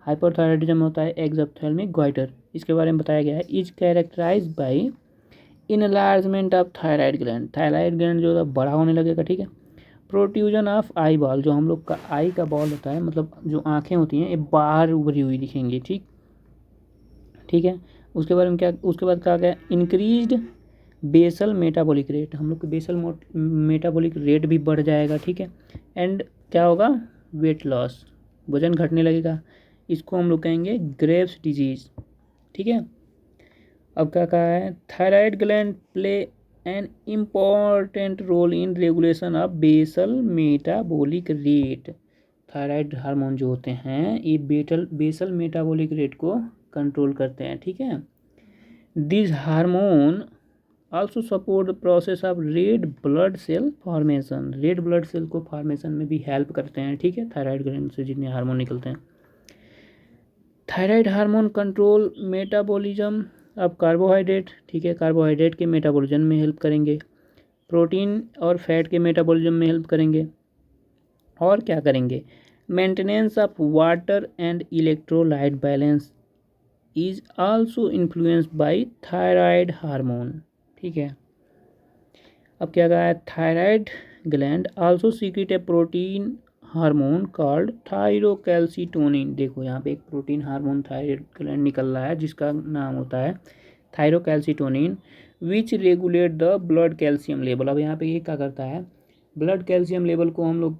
हाइपरथायराइडिज्म होता है एक्सोप्थेल्मिक ग्वाइटर, इसके बारे में बताया गया है। Is characterize by enlargement of thyroid gland, thyroid gland जो है बड़ा होने लगेगा, ठीक है। प्रोट्रूजन ऑफ आई बॉल, जो हम लोग का आई का बॉल होता है, मतलब जो आँखें होती हैं ये बाहर उभरी हुई दिखेंगी, ठीक, ठीक है। उसके बारे में क्या, उसके बाद कहा गया इंक्रीज्ड बेसल मेटाबॉलिक रेट, हम लोग के बेसल मेटाबॉलिक रेट भी बढ़ जाएगा, ठीक है। एंड क्या होगा, वेट लॉस, वजन घटने लगेगा, इसको हम लोग कहेंगे ग्रेव्स डिजीज, ठीक है। अब क्या कहा है, thyroid gland play an important role in regulation of basal metabolic rate, thyroid hormone जो होते हैं ये बेसल मेटाबॉलिक रेट को कंट्रोल करते हैं, ठीक है। This hormone also support the process of red blood cell formation, red blood cell को फॉर्मेशन में भी हेल्प करते हैं, ठीक है, थायराइड ग्लैंड से जितने हार्मोन निकलते हैं। Thyroid hormone control metabolism of carbohydrate, ठीक है, कार्बोहाइड्रेट के मेटाबॉलिज्म में हेल्प करेंगे, प्रोटीन और फैट के मेटाबॉलिज्म में हेल्प करेंगे, और क्या करेंगे, maintenance of water and electrolyte balance is also influenced by thyroid hormone, ठीक है। अब क्या कहा है, थायराइड ग्लैंड आल्सो सीक्रेट ए प्रोटीन हार्मोन कॉल्ड थायरोकैल्सिटोनिन, देखो यहाँ पे एक प्रोटीन हार्मोन थायराइड ग्लैंड निकल रहा है जिसका नाम होता है thyrocalcitonin, which regulate the blood calcium level. अब यहाँ पे ये क्या करता है, ब्लड कैल्शियम लेवल को हम लोग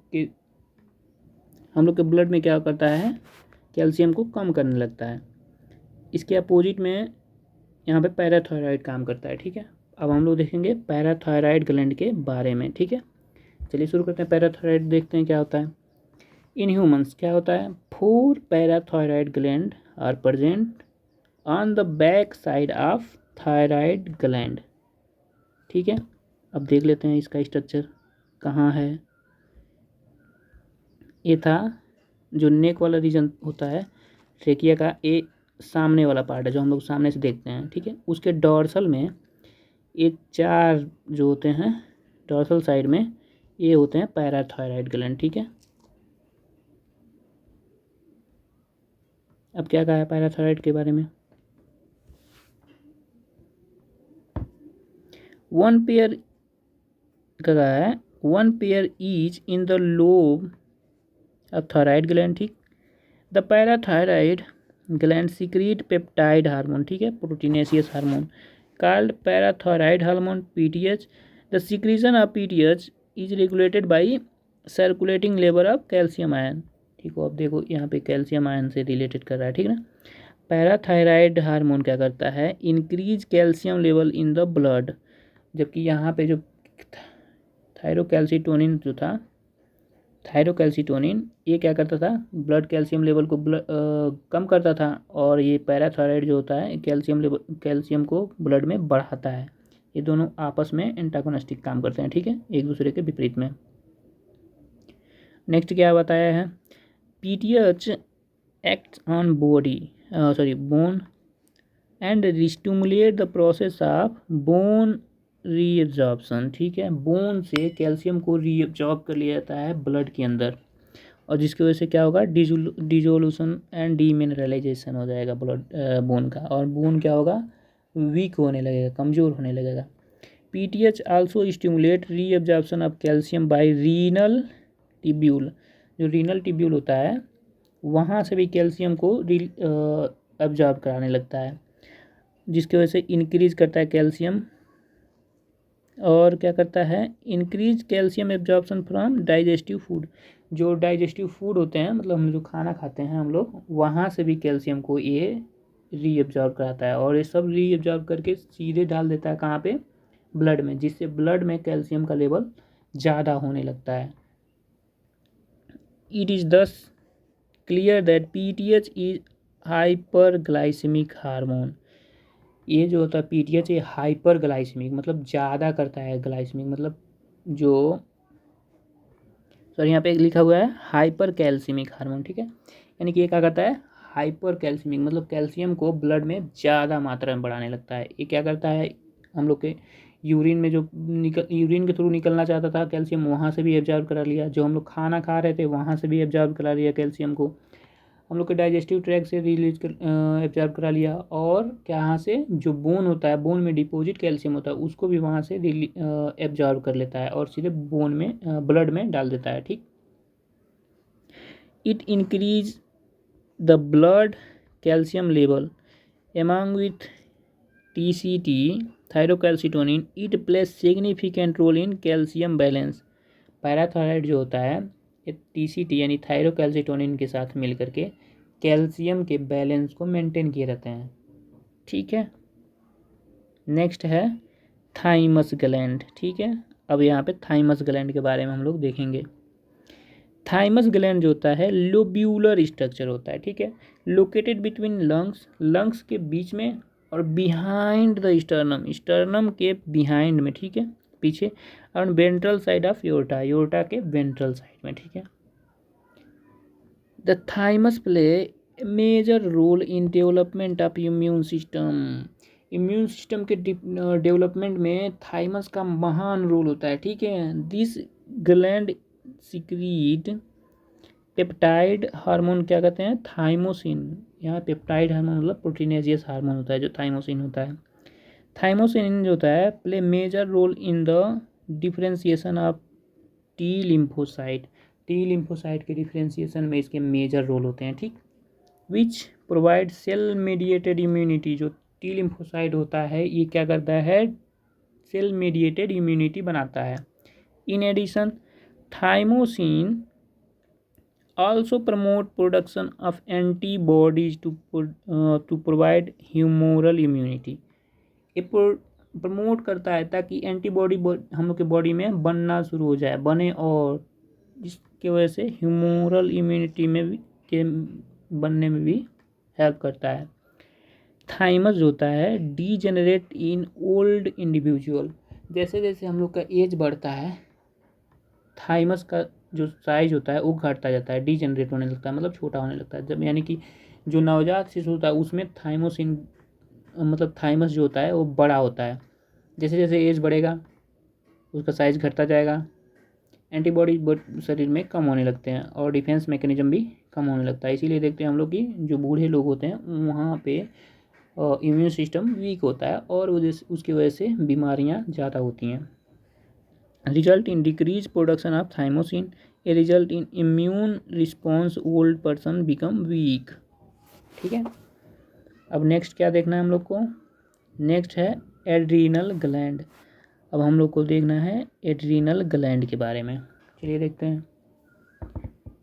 के ब्लड में क्या करता है, कैल्शियम को कम करने लगता है। इसके अपोजिट में यहाँ पे पैराथायराइड काम करता है, ठीक है। अब हम लोग देखेंगे पैराथायराइड ग्लैंड के बारे में, ठीक है। चलिए शुरू करते हैं, पैराथायराइड देखते हैं क्या होता है। इन ह्यूमंस क्या होता है, 4 parathyroid gland are present on the back side of thyroid gland, ठीक है। अब देख लेते हैं इसका स्ट्रक्चर कहाँ है। ये था जो नेक वाला रीजन होता है ट्रेकिया का, ये सामने वाला पार्ट है जो हम लोग सामने से देखते हैं, ठीक है। उसके डॉर्सल में ये 4 जो होते हैं डॉर्सल साइड में ये होते हैं पैराथायराइड ग्लैंड, ठीक है। अब क्या कहा है पैराथायराइड के बारे में, 1 पेयर क्या कहा है, 1 pair each in the lobe of thyroid gland, ठीक। The parathyroid gland secrete peptide hormone, ठीक है, proteinaceous hormone called parathyroid hormone PTH. The secretion of PTH is regulated by circulating level of calcium ion, ठीक हो। अब देखो यहाँ पे कैल्शियम आयन से रिलेटेड कर रहा है, ठीक ना। पैराथायराइड हार्मोन क्या करता है, increase calcium level in the blood, जबकि यहाँ पे जो थायरोकैल्सिटोनिन जो था, थायरोकैल्सिटोनिन ये क्या करता था, ब्लड कैल्शियम लेवल को कम करता था, और ये पैराथायराइड जो होता है कैल्शियम को ब्लड में बढ़ाता है। ये दोनों आपस में एंटागोनिस्टिक काम करते हैं, ठीक है, एक दूसरे के विपरीत में। नेक्स्ट क्या बताया है, PTH act on bone and restimulate the process of bone reabsorption, ठीक है। बोन से कैल्शियम को रीअब्जॉर्ब कर लिया जाता है ब्लड के अंदर, और जिसकी वजह से क्या होगा, डिजोल्यूशन एंड डीमिनरलाइजेशन हो जाएगा ब्लड बोन का, और बोन क्या होगा, वीक होने लगेगा, कमज़ोर होने लगेगा। PTH also stimulate reabsorption of calcium by renal tubule, जो रीनल टिब्यूल होता है वहाँ से भी कैल्शियम को एब्जॉर्ब कराने लगता है, जिसकी वजह से इंक्रीज करता है कैल्शियम। और क्या करता है, increase calcium absorption from digestive food. जो डाइजेस्टिव फूड होते हैं, मतलब हम जो खाना खाते हैं हम लोग, वहाँ से भी कैल्शियम को ये रीअब्जॉर्ब कराता है, और ये सब रीअब्जॉर्ब करके सीधे डाल देता है कहाँ पे, ब्लड में, जिससे ब्लड में कैल्शियम का लेवल ज़्यादा होने लगता है। इट इज़ दस clear that PTH is hyperglycaemic hormone. ये जो होता है पीटीएच, ये हाइपरग्लाइसेमिक मतलब ज़्यादा करता है, ग्लाइसेमिक मतलब जो, सॉरी यहाँ पे लिखा हुआ है हाइपर कैल्सिमिक हार्मोन, ठीक है, यानी कि ये क्या करता है, हाइपर कैल्सिमिक मतलब कैल्शियम को ब्लड में ज़्यादा मात्रा में बढ़ाने लगता है। ये क्या करता है, हम लोग के यूरिन में जो यूरिन के थ्रू निकलना चाहता था कैल्शियम, वहाँ से भी एब्जॉर्ब करा लिया। जो हम लोग खाना खा रहे थे वहाँ से भी एब्जॉर्ब करा लिया कैल्शियम को। हम लोग के डाइजेस्टिव ट्रैक से रिलीज कर एब्जॉर्ब करा लिया। और क्या, यहाँ से जो बोन होता है, बोन में डिपॉजिट कैल्शियम होता है, उसको भी वहाँ से एब्जॉर्ब कर लेता है और सीधे बोन में ब्लड में डाल देता है, ठीक। It increase the blood calcium level among with TCT thyrocalcitonin. It plays significant role in calcium balance. Parathyroid जो होता है ये TCT यानी थायरोकैल्सिटोनिन के साथ मिल करके कैल्शियम के बैलेंस को मेंटेन किए रहते हैं, ठीक है। नेक्स्ट है थाइमस ग्लैंड, ठीक है। अब यहाँ पे थाइमस ग्लैंड के बारे में हम लोग देखेंगे। थाइमस ग्लैंड जो होता है लोब्यूलर स्ट्रक्चर होता है, ठीक है, लोकेटेड बिटवीन लंग्स, लंग्स के बीच में, और बिहाइंड द स्टर्नम, स्टर्नम के बिहाइंड में, ठीक है, पीछे, और ventral side of aorta, aorta के वेंट्रल साइड में, ठीक है। The thymus play major role in development of immune system. Immune system के डेवलपमेंट में थाइमस का महान रोल होता है, ठीक है। This gland secrete peptide hormone, क्या कहते हैं, थाइमोसिन। यहाँ पेप्टाइड हार्मोन मतलब प्रोटीनेजियस हार्मोन होता है जो थाइमोसिन होता है। थाइमोसिन जो होता है play major role in the differentiation of T lymphocyte. T lymphocyte के डिफरेंशिएशन में इसके मेजर रोल होते हैं, ठीक। Which provide cell mediated immunity. जो टी लिम्फोसाइट होता है ये क्या करता है, सेल मीडिएटेड इम्यूनिटी बनाता है। In addition thymosin also promote production of antibodies to provide humoral immunity। ये प्रमोट करता है ताकि एंटीबॉडी हम लोग के बॉडी में बनना शुरू हो जाए, बने, और जिसकी वजह से ह्यूमोरल इम्यूनिटी में भी के बनने में भी हेल्प करता है। थाइमस जो होता है डीजेनरेट इन ओल्ड इंडिविजुअल। जैसे जैसे हम लोग का एज बढ़ता है थाइमस का जो साइज होता है वो घटता जाता है, डीजेनरेट होने लगता है, मतलब छोटा होने लगता है। जब यानी कि जो नवजात शिशु होता है उसमें थाइमोसिन मतलब थाइमस जो होता है वो बड़ा होता है। जैसे जैसे एज बढ़ेगा उसका साइज घटता जाएगा, एंटीबॉडी शरीर में कम होने लगते हैं, और डिफेंस मैकेनिज्म भी कम होने लगता है। इसीलिए देखते हैं हम लोग कि जो बूढ़े लोग होते हैं वहाँ पे इम्यून सिस्टम वीक होता है, और उसकी वजह से बीमारियाँ ज़्यादा होती हैं। Result in decreased production of thymosin, a result in immune response, old person become weak, ठीक है। अब नेक्स्ट क्या देखना है हम लोग को, नेक्स्ट है एड्रीनल ग्लैंड। अब हम लोग को देखना है एड्रीनल ग्लैंड के बारे में। चलिए देखते हैं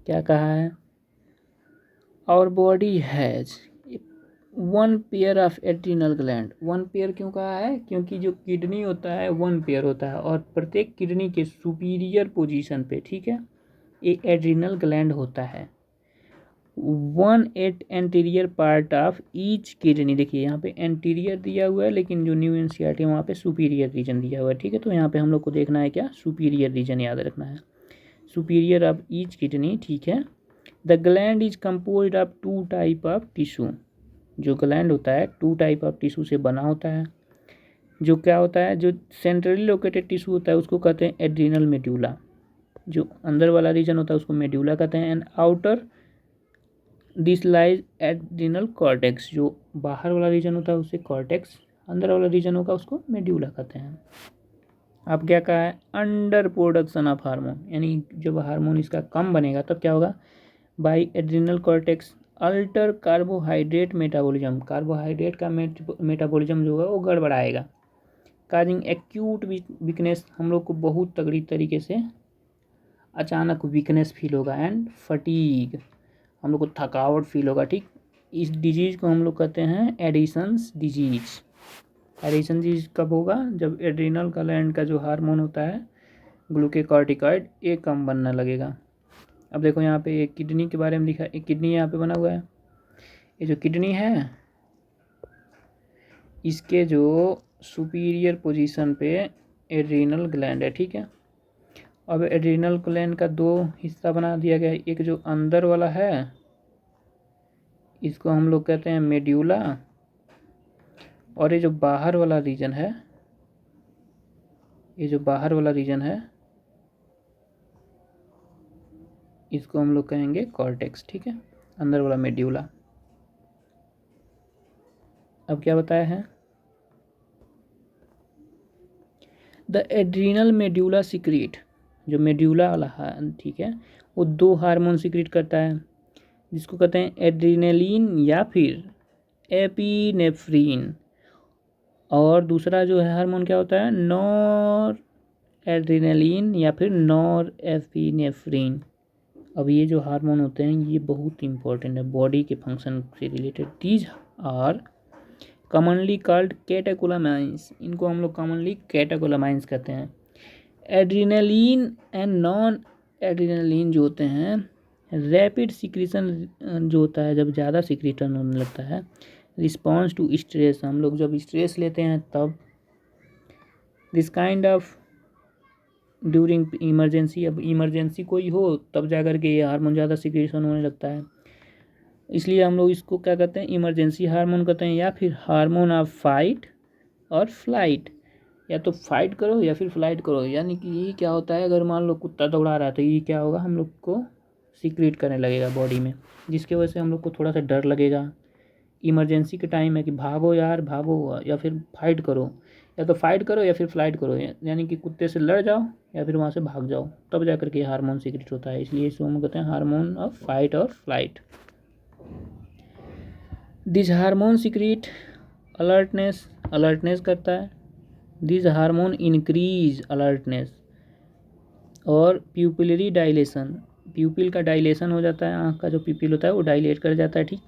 क्या कहा है। Our body has one pair of adrenal gland. One pair क्यों कहा है, क्योंकि जो किडनी होता है वन पेयर होता है, और प्रत्येक किडनी के सुपीरियर पोजीशन पे, ठीक है, एक एड्रीनल ग्लैंड होता है। One at anterior part of each kidney. देखिए यहाँ पे एंटीरियर दिया हुआ है, लेकिन जो न्यू एनसीईआरटी है वहाँ पे सुपीरियर रीजन दिया हुआ है, ठीक है। तो यहाँ पे हम लोग को देखना है क्या, सुपीरियर रीजन याद रखना है, सुपीरियर ऑफ ईच किडनी, ठीक है। The gland is compose of two type of tissue. जो ग्लैंड होता है टू टाइप ऑफ टिश्यू से बना होता है। जो क्या होता है, जो सेंट्रली लोकेटेड टिश्यू होता है उसको कहते हैं एड्रीनल मेड्यूला। जो अंदर वाला रीजन होता है उसको मेड्यूला कहते हैं। And outer this lies adrenal cortex. जो बाहर वाला रीजन होता है उससे कॉर्टेक्स, अंदर वाला रीजन होगा उसको मेड्यूला कहते हैं। अब क्या कहा है, अंडर प्रोडक्शन ऑफ हार्मोन, यानी जब हार्मोन इसका कम बनेगा तब क्या होगा, by adrenal cortex alter carbohydrate metabolism, carbohydrate का मेटाबॉलिज्म जो है वो गड़बड़ाएगा। काजिंग एक्यूट वीकनेस, हम लोग को बहुत तगड़ी तरीके से अचानक वीकनेस फील होगा। एंड फटीग, हम लोग को थकावट फील होगा। ठीक, इस डिजीज़ को हम लोग कहते हैं एडिसन्स डिजीज। एडिसन डिजीज कब होगा? जब एड्रिनल ग्लैंड का जो हार्मोन होता है ग्लूकोकॉर्टिकॉइड ये कम बनने लगेगा। अब देखो यहाँ पे एक किडनी के बारे में लिखा है, एक किडनी यहाँ पे बना हुआ है। ये जो किडनी है इसके जो सुपीरियर पोजीशन पे एड्रिनल ग्लैंड है। ठीक है, अब एड्रिनल ग्लैंड का दो हिस्सा बना दिया गया है। एक जो अंदर वाला है इसको हम लोग कहते हैं मेड्यूला, और ये जो बाहर वाला रीजन है, ये जो बाहर वाला रीजन है इसको हम लोग कहेंगे कॉर्टेक्स। ठीक है, अंदर वाला मेड्यूला। अब क्या बताया है? द एड्रिनल मेड्यूला सिक्रीट, जो मेड्यूला वाला है ठीक है, वो दो हार्मोन सिक्रीट करता है जिसको कहते हैं एड्रिनलिन या फिर एपिनेफ्रीन। और दूसरा जो है हार्मोन क्या होता है? नॉर एड्रिनलिन या फिर नॉर एपिनेफ्रीन। अब ये जो हार्मोन होते हैं ये बहुत इंपॉर्टेंट है बॉडी के फंक्शन से related. These are commonly called catecholamines, इनको हम लोग कॉमनली कैटेकोलामाइंस कहते हैं। एड्रिनलिन एंड नॉन एड्रिनलिन जो होते हैं रैपिड सिक्रीशन जो होता है, जब ज़्यादा सिक्रीशन होने लगता है। रिस्पॉन्स टू स्ट्रेस, हम लोग जब स्ट्रेस लेते हैं तब। This kind of during emergency, अब इमरजेंसी कोई हो तब जा कर के ये हार्मोन ज़्यादा सिक्रीशन होने लगता है, इसलिए हम लोग इसको क्या कहते हैं? इमरजेंसी हार्मोन कहते हैं, या फिर हार्मोन ऑफ फाइट और फ्लाइट। या तो फाइट करो या फिर फ्लाइट करो, यानी कि ये क्या होता है, अगर मान लो कुत्ता दौड़ा रहा है तो ये क्या होगा, हम लोग को सीक्रेट करने लगेगा बॉडी में, जिसकी वजह से हम लोग को थोड़ा सा डर लगेगा। इमरजेंसी के टाइम है कि भागो यार भागो, या फिर फाइट करो, या तो फाइट करो या फिर फ्लाइट करो, यानी कि कुत्ते से लड़ जाओ या फिर वहाँ से भाग जाओ, तब जा करके हार्मोन सीक्रेट होता है। इसलिए इसको हम कहते हैं हार्मोन ऑफ फाइट और flight. This hormone secrete alertness, alertness करता है। दिस हार्मोन इंक्रीज अलर्टनेस और प्यूपिलरी डायलेशन, प्यूपिल का डायलेशन हो जाता है, आँख का जो प्यूपिल होता है वो डायलेट कर जाता है। ठीक,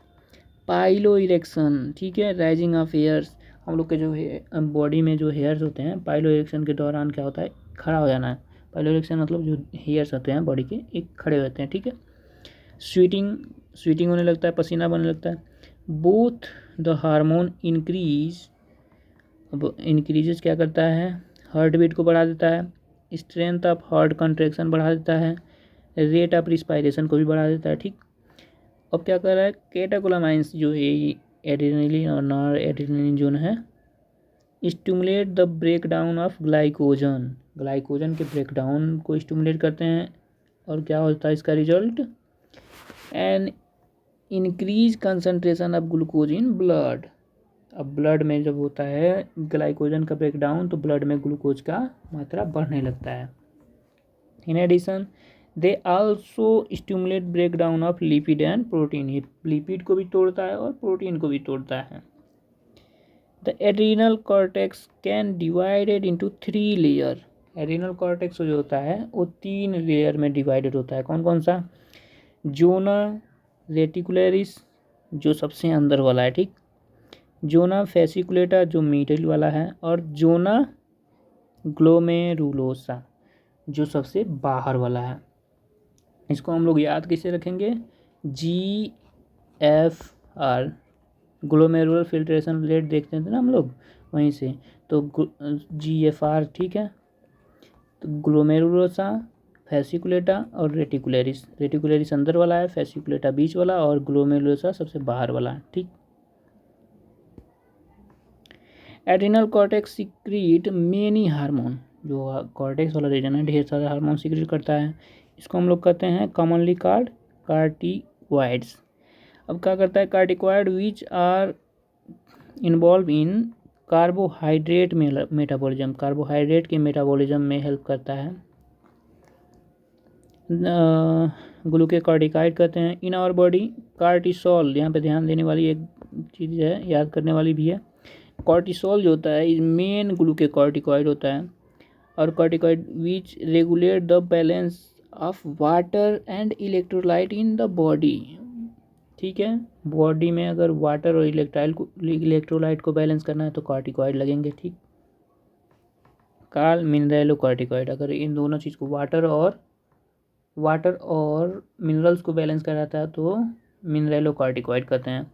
पाइलो इरेक्शन, ठीक है, राइजिंग ऑफ हेयर्स, हम लोग के जो बॉडी में जो हेयर्स होते हैं पाइलो इरेक्शन के दौरान क्या होता है, खड़ा हो जाना है। पाइलो इरेक्शन मतलब जो हेयर्स होते हैं बॉडी के एक खड़े होते हैं। ठीक है, स्वीटिंग, स्वीटिंग होने लगता है, पसीना बनने लगता है। बोथ द हार्मोन इंक्रीज, अब इंक्रीजेस क्या करता है, हार्ट बीट को बढ़ा देता है, स्ट्रेंथ ऑफ हार्ट कंट्रैक्शन बढ़ा देता है, रेट ऑफ रिस्पायरेशन को भी बढ़ा देता है। ठीक, अब क्या कर रहा है, कैटेकोलामाइंस जो है एड्रेनलिन और नॉर एड्रेनलिन जो है stimulate the break down of glycogen, glycogen के ब्रेक डाउन को स्टिमुलेट करते हैं। और क्या होता है इसका result, and increase concentration of glucose in blood. अब ब्लड में जब होता है ग्लाइकोजन का ब्रेक डाउन तो ब्लड में ग्लूकोज का मात्रा बढ़ने लगता है। In addition they also stimulate break down of lipid and protein, ये लिपिड को भी तोड़ता है और प्रोटीन को भी तोड़ता है। The adrenal cortex can divided into 3 layer, adrenal cortex जो होता है वो 3 लेयर में डिवाइडेड होता है। कौन कौन सा? जोना रेटिकुलरिस जो सबसे अंदर वाला है, ठीक, जोना फेसिकुलेटा जो मिडिल वाला है, और जोना ग्लोमेरुलोसा जो सबसे बाहर वाला है। इसको हम लोग याद कैसे रखेंगे, GFR, ग्लोमेरुलर फिल्ट्रेशन रेट देखते थे ना हम लोग वहीं से, तो GFR, ठीक है। तो ग्लोमेरुलोसा, फेसिकुलेटा और रेटिकुलरिस, रेटिकुलरिस अंदर वाला है, फेसिकुलेटा बीच वाला और ग्लोमेरुलोसा सबसे बाहर वाला है। ठीक, adrenal cortex secret many hormone, जो कॉर्टेक्स वाला रीजन है ढेर सारे हार्मोन सीक्रेट करता है। इसको हम लोग कहते हैं कॉमनली कॉल्ड कार्टिकॉइड्स। अब क्या करता है corticoid, which are involve in carbohydrate metabolism, carbohydrate के मेटाबॉलिज्म में हेल्प करता है। ग्लूकोकॉर्टिकॉइड कहते हैं। इन आवर बॉडी कार्टिसोल, यहाँ पे ध्यान देने वाली एक चीज़ है, याद करने वाली भी है। कॉर्टिसोल जो होता है इज मेन ग्लूकोकॉर्टिकॉइड होता है, और corticoid which regulate the balance of water and electrolyte in the body. ठीक है, बॉडी में अगर वाटर और इलेक्ट्रोलाइट को बैलेंस करना है तो कॉर्टिकॉइड लगेंगे। ठीक, कार्ल मिनरेलोकॉर्टिकॉइड, अगर इन दोनों चीज़ को वाटर और मिनरल्स को बैलेंस कराता है तो मिनरेलोकॉर्टिकॉइड कहते हैं।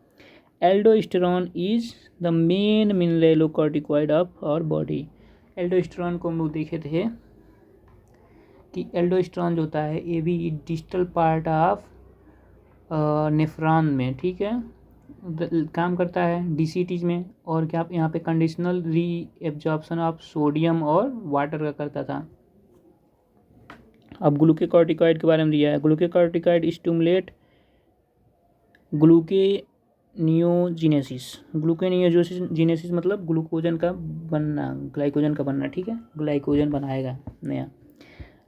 Aldosterone is the main mineralocorticoid of our body. Aldosterone को हम लोग देखे थे कि एल्डोस्टेरॉन जो होता है ये भी डिस्टल पार्ट ऑफ नेफ्रॉन में, ठीक है, काम करता है डीसीटीज में, और क्या यहाँ पे कंडीशनल री एब्जॉर्प्शन ऑफ सोडियम और वाटर का करता था। अब ग्लूकोकॉर्टिकॉइड के बारे में दिया है। Glucocorticoid stimulate ग्लूकेनियोजेनेसिस। ग्लूकेनियोजेनेसिस मतलब ग्लूकोजन का बनना, ग्लाइकोजन का बनना, ठीक है, ग्लाइकोजन बनाएगा नया।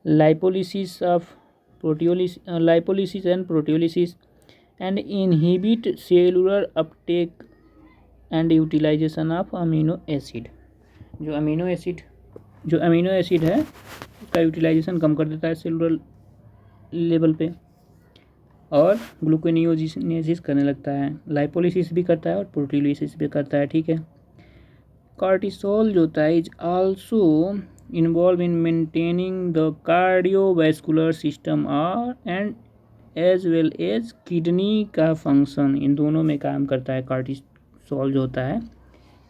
Lipolysis and proteolysis and inhibit cellular uptake and utilization of amino acid. जो अमीनो एसिड है उसका यूटिलाइजेशन कम कर देता है सेलुलर लेवल पे, और ग्लूकोनियोजेनेसिस करने लगता है। लाइपोलिसिस भी करता है और प्रोटियोलिसिस भी करता है, ठीक है। कॉर्टिसोल जो होता है is also involve in maintaining the cardiovascular system and as well as kidney का फंक्शन। इन दोनों में काम करता है कॉर्टिसोल जो होता है,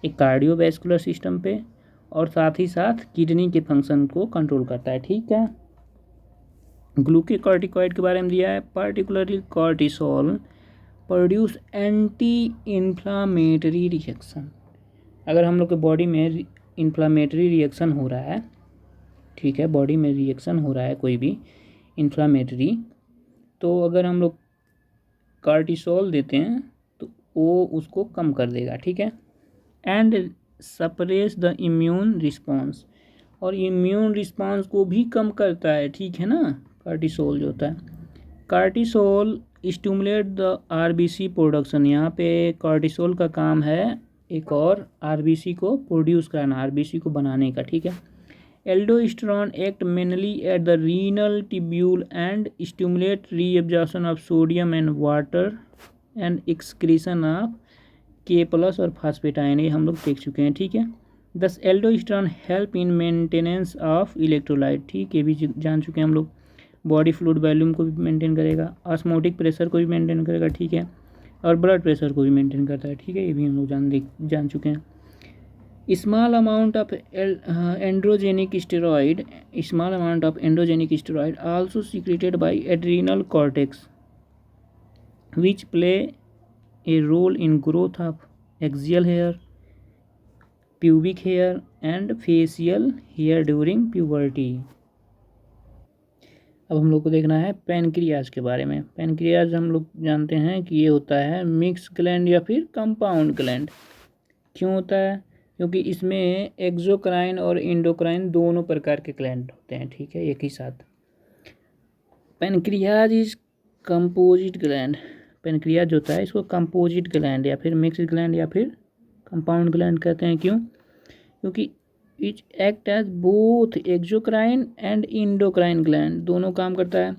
एक कार्डियोवैस्कुलर सिस्टम पे और साथ ही साथ किडनी के फंक्शन को कंट्रोल करता है, ठीक है। ग्लूकोकॉर्टिकॉइड के बारे में दिया है। Particularly cortisol produce anti inflammatory reaction. अगर हम लोग के बॉडी में इन्फ्लामेटरी रिएक्शन हो रहा है, ठीक है, बॉडी में रिएक्शन हो रहा है कोई भी इन्फ्लामेटरी, तो अगर हम लोग कॉर्टिसोल देते हैं तो वो उसको कम कर देगा, ठीक है। And suppress the immune response, और इम्यून रिस्पॉन्स को भी कम करता है, ठीक है ना, कॉर्टिसोल जो होता है। Cortisol stimulate the RBC production. यहाँ पे कॉर्टिसोल का काम है एक और आरबीसी को प्रोड्यूस कराना, आरबीसी को बनाने का, ठीक है। Aldosterone act mainly at the renal tubule and stimulate reabsorption of sodium and water and excretion of K+ और फास्फेटाइन, ये हम लोग देख चुके हैं, ठीक है। दस aldosterone help in maintenance of electrolyte, ठीक है, भी जान चुके हैं हम लोग। बॉडी फ्लूइड वॉल्यूम को भी मेंटेन करेगा, ऑस्मोटिक प्रेशर को भी मेंटेन करेगा, ठीक है, और ब्लड प्रेशर को भी मेंटेन करता है, ठीक है, ये भी हम लोग जान चुके हैं। Small amount of androgenic steroid also secreted by adrenal cortex which play a role in growth of axial hair, pubic hair and facial hair during puberty। अब हम लोग को देखना है पैनक्रियाज के बारे में। पैनक्रियाज हम लोग जानते हैं कि ये होता है मिक्स ग्लैंड या फिर कंपाउंड ग्लैंड। क्यों होता है? क्योंकि इसमें एक्सोक्राइन और इंडोक्राइन दोनों प्रकार के ग्लैंड होते हैं, ठीक है, एक ही साथ। Pancreas is composite gland. Pancreas जो होता है इसको कंपोजिट ग्लैंड या फिर मिक्स ग्लैंड या फिर कंपाउंड ग्लैंड कहते हैं। क्यों? क्योंकि each act as both exocrine and endocrine gland, दोनों काम करता है।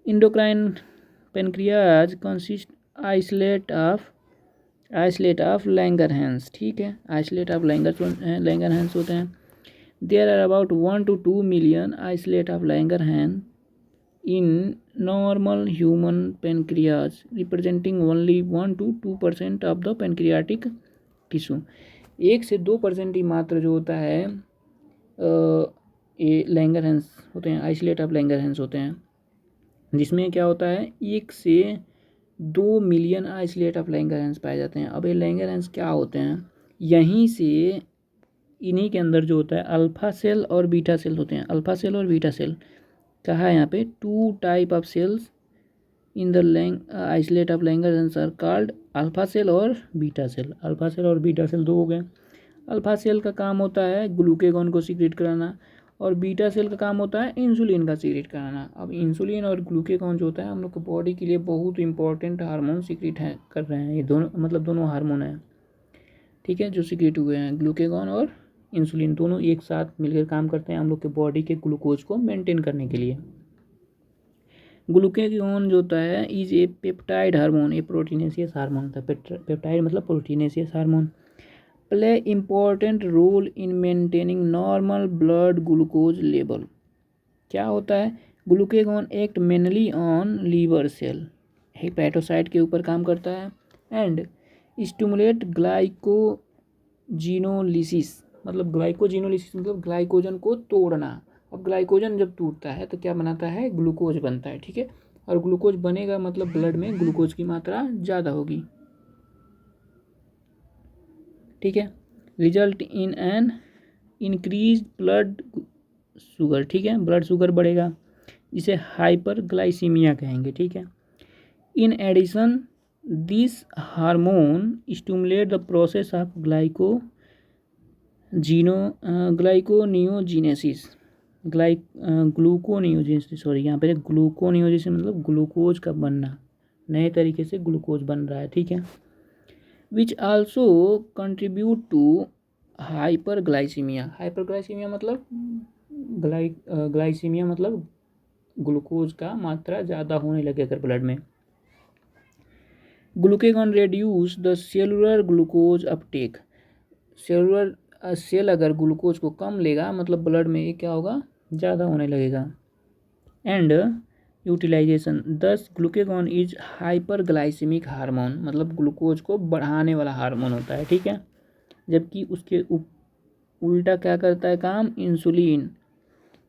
Endocrine pancreas consist isolate of Langerhans, ठीक है, आइसोलेट ऑफ लैंगरहैंस होते हैं। There are about 1 to 2 million isolate of Langerhans in normal human pancreas, representing only 1 to 2% of the pancreatic tissue। 1 से 2% ही मात्र जो होता है ये लैंगरहैंस होते हैं, आइसोलेट ऑफ लैंगरहैंस होते हैं, जिसमें क्या होता है 1 से 2 मिलियन आइसोलेट ऑफ लैंगरहैंस पाए जाते हैं। अब ये लैंगरहैंस क्या होते हैं? यहीं से इन्हीं के अंदर जो होता है अल्फा सेल और बीटा सेल होते हैं। अल्फा सेल और बीटा सेल कहा है यहाँ पे, 2 type of cells in the isolate of Langerhans are called alpha cell और बीटा सेल। अल्फा सेल और बीटा सेल दो हो गए। अल्फा सेल का काम होता है ग्लूकेगॉन को सीक्रेट कराना, और बीटा सेल का काम होता है इंसुलिन का सीक्रेट कराना। अब इंसुलिन और ग्लूकेगॉन जो होता है हम लोग के बॉडी के लिए बहुत इंपॉर्टेंट हार्मोन सीक्रेट है कर रहे हैं। ये दोनों मतलब दोनों हार्मोन हैं, ठीक है, जो सीक्रेट हुए हैं। ग्लूकेगॉन और इंसुलिन दोनों एक साथ मिलकर काम करते हैं हम लोग के बॉडी के ग्लूकोज को मेंटेन करने के लिए। ग्लूकेगॉन जो होता है is a peptide hormone, a proteinaceous hormone होता है। पेप्टाइड मतलब proteinaceous hormone. Play important role in maintaining normal blood glucose level. क्या होता है? Glucagon act mainly on liver cell, hepatocyte के ऊपर काम करता है, एंड स्टिमुलेट ग्लाइकोजिनोलिसिस, मतलब ग्लाइकोजिनोलिसिस मतलब ग्लाइकोजन को तोड़ना। अब ग्लाइकोजन जब टूटता है तो क्या बनाता है? ग्लूकोज बनता है, ठीक है। और ग्लूकोज बनेगा मतलब ब्लड में ग्लूकोज की मात्रा ज़्यादा होगी, ठीक है। Result in an increase blood sugar, ठीक है, ब्लड शुगर बढ़ेगा, जिसे हाइपरग्लाइसीमिया कहेंगे, ठीक है। In addition this hormone stimulate the process of glyconeogenesis, gluconeogenesis, sorry यहाँ पे ग्लूकोनियोजिनेसिस मतलब ग्लूकोज का बनना, नए तरीके से ग्लूकोज बन रहा है, ठीक है। Which also contribute to hyperglycemia, hyperglycemia मतलब ग्लाइसीमिया मतलब ग्लूकोज का मात्रा ज़्यादा होने लगे अगर ब्लड में। Glucagon reduce the cellular glucose uptake, cellular cell अगर ग्लूकोज को कम लेगा मतलब ब्लड में ये क्या होगा? ज़्यादा होने लगेगा। एंड यूटिलाइजेशन, दस ग्लूकेगॉन इज हाइपरग्लाइसेमिक हार्मोन, मतलब ग्लूकोज को बढ़ाने वाला हार्मोन होता है, ठीक है। जबकि उसके उल्टा क्या करता है काम? इंसुलिन,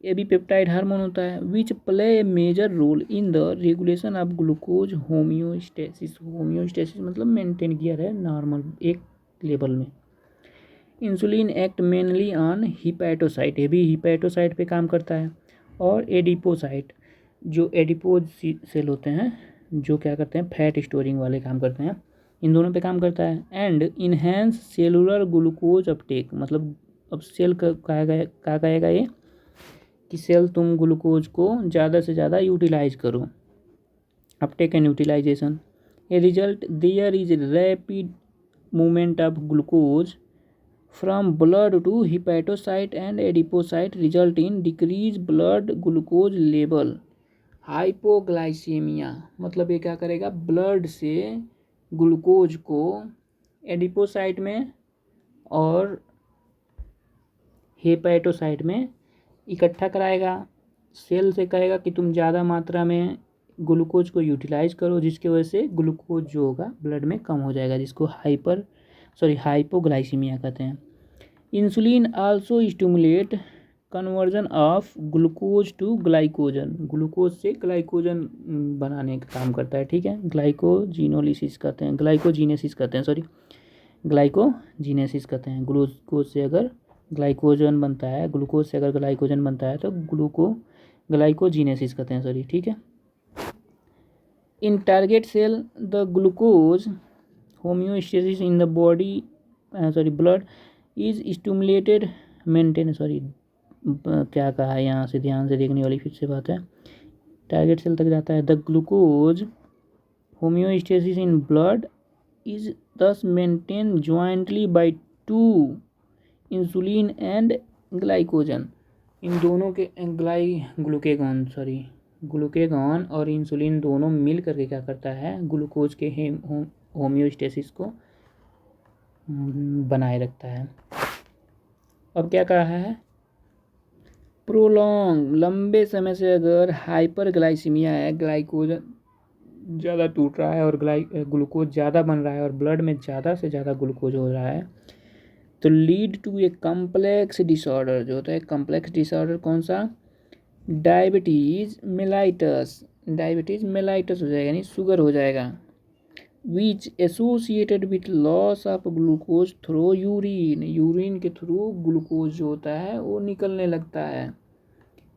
ये भी पेप्टाइड हार्मोन होता है। Which play a major role in the regulation of glucose homeostasis, homeostasis मतलब मेंटेन किया रहे नॉर्मल एक लेवल में। Insulin act mainly on hepatocyte, ये भी हिपैटोसाइट पे काम करता है, और एडिपोसाइट, जो एडिपोज सेल होते हैं जो क्या करते हैं? फैट स्टोरिंग वाले काम करते हैं, इन दोनों पे काम करता है। And enhance cellular glucose Uptake, मतलब अब सेल का कहेगा ये कि सेल तुम ग्लूकोज को ज़्यादा से ज़्यादा यूटिलाइज करो, uptake and utilization. A result there is rapid movement of glucose from blood to hepatocyte and adipocyte, result in decrease blood glucose level. Hypoglycemia मतलब ये क्या करेगा? ब्लड से ग्लूकोज को एडिपोसाइट में और हेपेटोसाइट में इकट्ठा कराएगा। सेल से कहेगा कि तुम ज़्यादा मात्रा में ग्लूकोज को यूटिलाइज करो, जिसकी वजह से ग्लूकोज जो होगा ब्लड में कम हो जाएगा, जिसको हाइपोग्लाइसीमिया कहते हैं। Insulin also stimulate conversion of glucose to glycogen, glucose से ग्लाइकोजन बनाने का काम करता है, ठीक है। ग्लाइकोजिनोलिसिस कहते हैं, ग्लाइकोजीनेसिस कहते हैं, सॉरी ग्लाइकोजीनेसिस कहते हैं। ग्लूकोज से अगर ग्लाइकोजन बनता है, ग्लूकोज से अगर ग्लाइकोजन बनता है तो ग्लाइकोजीनेसिस कहते हैं, सॉरी, ठीक है। In target cell the glucose homeostasis in the body blood is stimulated maintain, sorry क्या कहा है यहाँ से, ध्यान से देखने वाली फिर से बात है। टारगेट सेल तक जाता है। The glucose homeostasis in blood is thus maintain jointly by two insulin and glycogen, इन दोनों के ग्लूकेगॉन और इंसुलिन दोनों मिल करके क्या करता है? ग्लूकोज के होम्योस्टेसिस को बनाए रखता है। अब क्या कहा है? प्रोलॉन्ग, लंबे समय से अगर हाइपरग्लाइसीमिया है, ग्लाइकोजन ज़्यादा टूट रहा है और ग्लूकोज ज़्यादा बन रहा है और ब्लड में ज़्यादा से ज़्यादा ग्लूकोज हो रहा है, तो lead to a complex disorder, जो होता है कम्प्लेक्स डिसऑर्डर कौन सा? डायबिटीज़ मेलाइटस, डायबिटीज़ मेलाइटस हो जाएगा, यानी शुगर हो जाएगा। Which associated with loss of glucose through urine, urine के थ्रू ग्लूकोज जो होता है वो निकलने लगता है,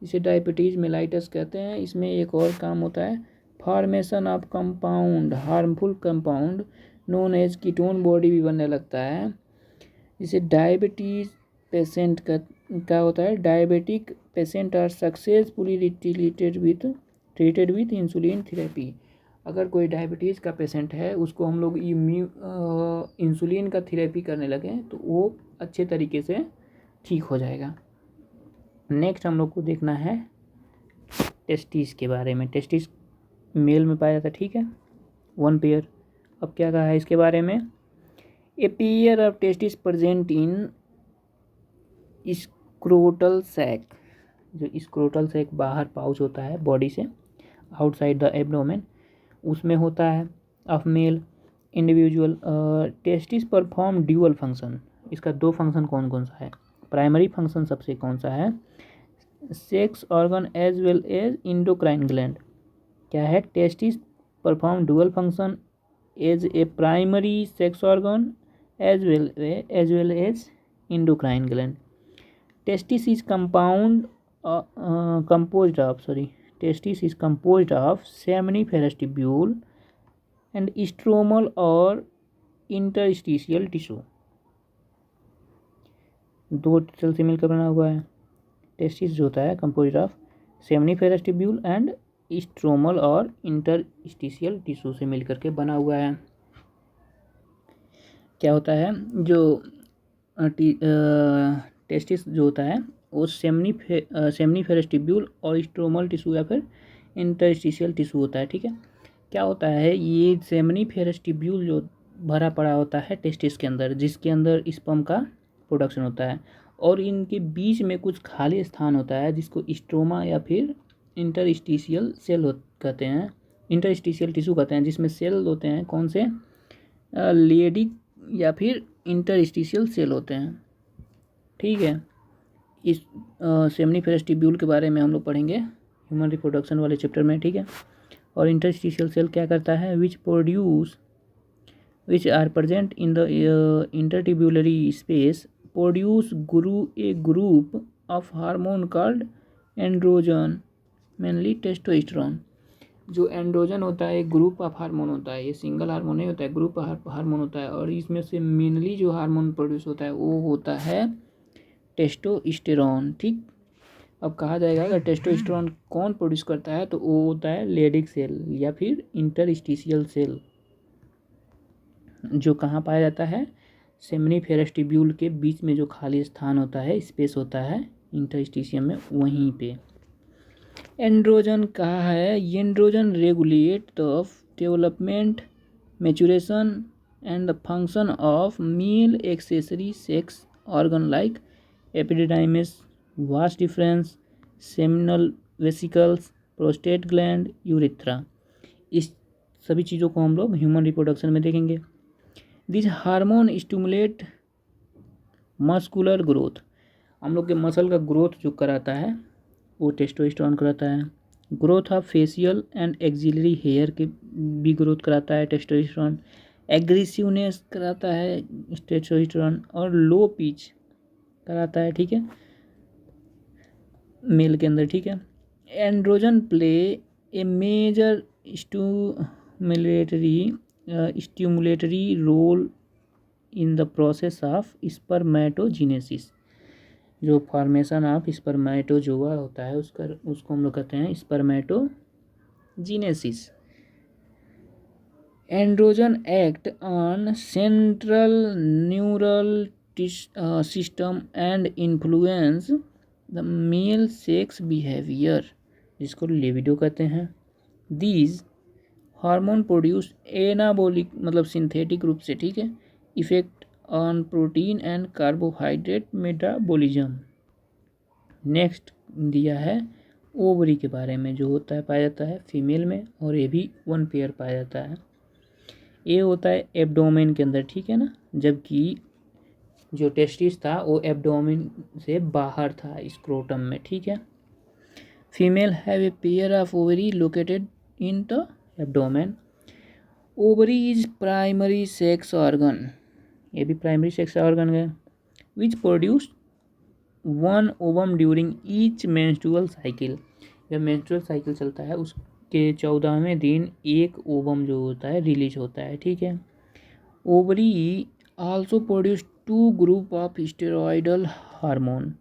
इसे डायबिटीज़ मेलाइटस कहते हैं। इसमें एक और काम होता है, formation of compound, harmful compound known as ketone body भी बनने लगता है, जिसे डायबिटीज़ पेशेंट का क्या होता है, diabetic patient are successfully treated with insulin therapy. अगर कोई डायबिटीज़ का पेशेंट है उसको हम लोग इंसुलिन का थेरेपी करने लगे तो वो अच्छे तरीके से ठीक हो जाएगा। नेक्स्ट हम लोग को देखना है टेस्टिस के बारे में। टेस्टिस मेल में पाया जाता है, ठीक है, 1 पेयर। अब क्या कहा है इसके बारे में, a pair of testis present in scrotal sac. जो स्क्रोटल सैक बाहर पाउच होता है बॉडी से आउटसाइड द एब्डोमेन, उसमें होता है of male individual. Testis perform dual function. इसका 2 फंक्शन कौन कौन सा है। प्राइमरी फंक्शन सबसे कौन सा है, sex organ as well as endocrine gland. क्या है, testis perform dual function as a primary sex organ as well as endocrine gland. Testis is composed of seminiferous tubule and stromal or interstitial tissue। 2 cell से मिलकर बना हुआ है। टेस्टिस जो होता है composed of seminiferous tubule and stromal और इंटरस्टिशियल टिश्यू से मिलकर के बना हुआ है। क्या होता है, जो टेस्टिस जो होता है वो सेमनीफेरस ट्यूब्यूल और स्ट्रोमल टिश्यू या फिर इंटरस्टिशियल टिश्यू होता है, ठीक है। क्या होता है, ये सेमनीफेरस ट्यूब्यूल जो भरा पड़ा होता है टेस्टिस के अंदर, जिसके अंदर स्पर्म का प्रोडक्शन होता है, और इनके बीच में कुछ खाली स्थान होता है जिसको स्ट्रोमा या फिर इंटरस्टिशियल सेल कहते हैं, इंटरस्टिशियल टिश्यू कहते हैं, जिसमें सेल होते हैं कौन से, लेडिक या फिर इंटरस्टिशियल सेल होते हैं, ठीक है। इस सेमनीफेरस ट्यूब्यूल के बारे में हम लोग पढ़ेंगे ह्यूमन रिप्रोडक्शन वाले चैप्टर में, ठीक है। और इंटरस्टिशियल सेल क्या करता है, which are present in the intertubular space produce a group of hormone called androgen, mainly testosterone. जो एंड्रोजन होता है एक ग्रुप ऑफ हार्मोन होता है, ये सिंगल हार्मोन नहीं होता है, ग्रुप हार्मोन होता है, और इसमें से मेनली जो हार्मोन प्रोड्यूस होता है वो होता है टेस्टोस्टेरोन, ठीक। अब कहा जाएगा अगर टेस्टोस्टेरोन कौन प्रोड्यूस करता है तो वो होता है लेडिक सेल या फिर इंटरस्टिशियल सेल, जो कहाँ पाया जाता है, सेमनीफेरस ट्यूब्यूल के बीच में जो खाली स्थान होता है, स्पेस होता है इंटरस्टिशियम में, वहीं पे। एंड्रोजन कहा है, androgen regulate the development, maturation and the function of male accessory sex organ like epididymis, vas deferens, seminal vesicles, prostate gland, urethra. इस सभी चीज़ों को हम लोग ह्यूमन रिप्रोडक्शन में देखेंगे। This hormone stimulate muscular growth. हम लोग के मसल का ग्रोथ जो कराता है वो टेस्टोस्टेरोन कराता है। Growth of facial and axillary hair के भी ग्रोथ कराता है टेस्टोस्टेरोन। एग्रेसिवनेस कराता है टेस्टोस्टेरोन, और लो पिच कराता है, ठीक है, मेल के अंदर, ठीक है। Androgen play a major stimulatory role in the process of spermatogenesis. जो फॉर्मेशन ऑफ स्पर्मेटोजोआ होता है उसको हम लोग कहते हैं spermatogenesis. Androgen act on central neural system and influence the male sex behaviour, जिसको लिबिडो कहते हैं। दीज हार्मोन प्रोड्यूस एनाबॉलिक मतलब सिंथेटिक रूप से, ठीक है, effect on protein and carbohydrate metabolism. Next दिया है ओवरी के बारे में, जो होता है पाया जाता है फीमेल में, और ये भी 1 पेयर पाया जाता है। ये होता है एब्डोमेन के अंदर, ठीक है ना, जबकि जो टेस्टिस था वो एब्डोमेन से बाहर था स्क्रोटम में, ठीक है। Female have a pair of ovary located in the abdomen. Ovary is primary sex organ, ये भी प्राइमरी सेक्स ऑर्गन है, which produce 1 ovum during each menstrual cycle. जब मेंस्ट्रुअल साइकिल चलता है उसके 14वें दिन एक ओवम जो होता है रिलीज होता है, ठीक है। Ovary also produce 2 group of steroidal hormone,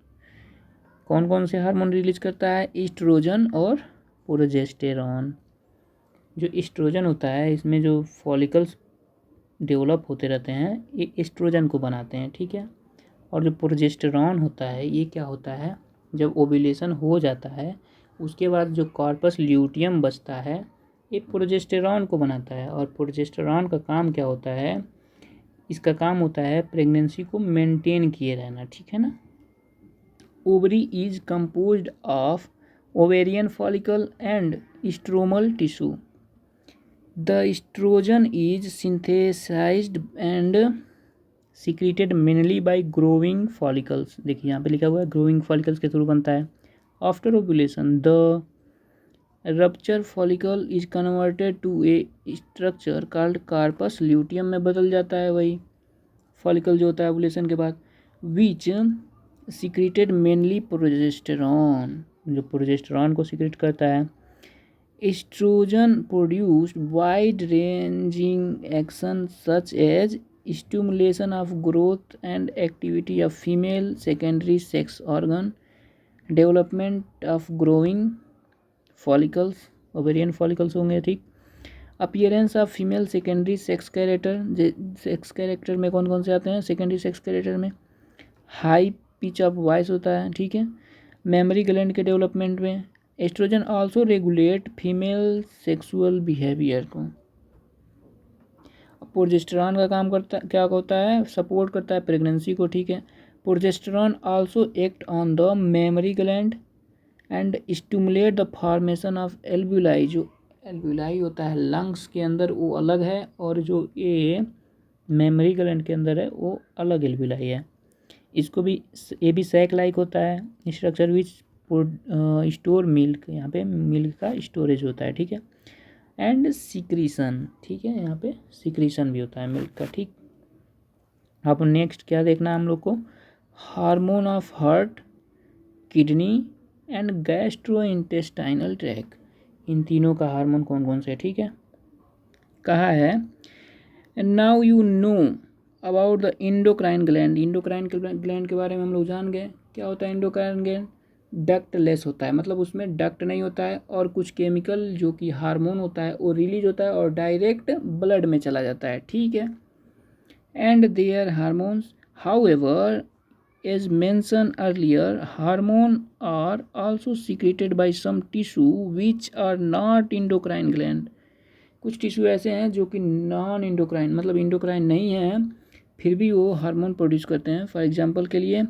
कौन कौन से हार्मोन रिलीज करता है? ईस्ट्रोजन और प्रोजेस्टेरॉन। जो ईस्ट्रोजन होता है इसमें जो फॉलिकल्स डेवलप होते रहते हैं ये ईस्ट्रोजन को बनाते हैं, ठीक है। और जो प्रोजेस्टेरॉन होता है ये क्या होता है, जब ओव्यूलेशन हो जाता है उसके बाद जो कॉर्पस ल्यूटियम बचता है ये प्रोजेस्टेरॉन को बनाता है। और प्रोजेस्टेरॉन का काम क्या होता है? इसका काम होता है प्रेगनेंसी को मेंटेन किए रहना, ठीक है ना। Ovary is composed of ovarian follicle and stromal tissue. The estrogen is synthesised and secreted mainly by growing follicles. देखिए यहाँ पे लिखा हुआ है ग्रोइंग फॉलिकल्स के थ्रू बनता है। After ovulation the rupture follicle is converted to a structure called corpus luteum में बदल जाता है वही फॉलिकल जो होता है ओव्यूलेशन के बाद, विच सीक्रेटेड मेनली प्रोजेस्टेरॉन, जो प्रोजेस्टेरॉन को सीक्रेट करता है। Estrogen produced wide ranging action such as stimulation of growth and activity of female secondary sex organ, development of growing follicles, ovarian follicles होंगे, ठीक। Appearance of female secondary sex character, sex character में कौन कौन से आते हैं सेकेंडरी सेक्स कैरेक्टर में? हाई पिच ऑफ वॉइस होता है, ठीक है। मेमोरी ग्लैंड के डेवलपमेंट में oestrogen also regulate female sexual behaviour को। प्रोजेस्टेरॉन का काम करता क्या होता है? सपोर्ट करता है प्रेगनेंसी को, ठीक है। Progesterone also act on the mammary gland and stimulate the formation of एल्ब्यूलाई। जो एल्ब्यूलाई होता है लंग्स के अंदर वो अलग है और जो ये मेमोरी ग्लैंड के अंदर है वो अलग एल्ब्यूलाई है। इसको भी ये भी सैक लाइक होता है स्ट्रक्चर विच स्टोर मिल्क, यहाँ पे मिल्क का स्टोरेज होता है, ठीक है। एंड सिक्रीशन, ठीक है, यहाँ पे सिक्रीशन भी होता है मिल्क का, ठीक। अब नेक्स्ट क्या देखना है हम लोग को? Hormone of heart, kidney and gastrointestinal tract. इन तीनों का हार्मोन कौन कौन से, ठीक है। कहा है now you know about the endocrine gland. Endocrine gland के बारे में हम लोग जान गए। क्या होता है इंडोक्राइन ग्लैंड? डक्ट लेस होता है, मतलब उसमें डक्ट नहीं होता है और कुछ केमिकल जो कि हार्मोन होता है वो रिलीज होता है और डायरेक्ट ब्लड में चला जाता है, ठीक है। And their hormones however as mentioned earlier, hormones are also secreted by some tissue which are not endocrine gland। कुछ टिश्यू ऐसे हैं जो कि नॉन इंडोक्राइन मतलब इंडोक्राइन नहीं है फिर भी वो हार्मोन प्रोड्यूस करते हैं। फॉर एग्जांपल के लिए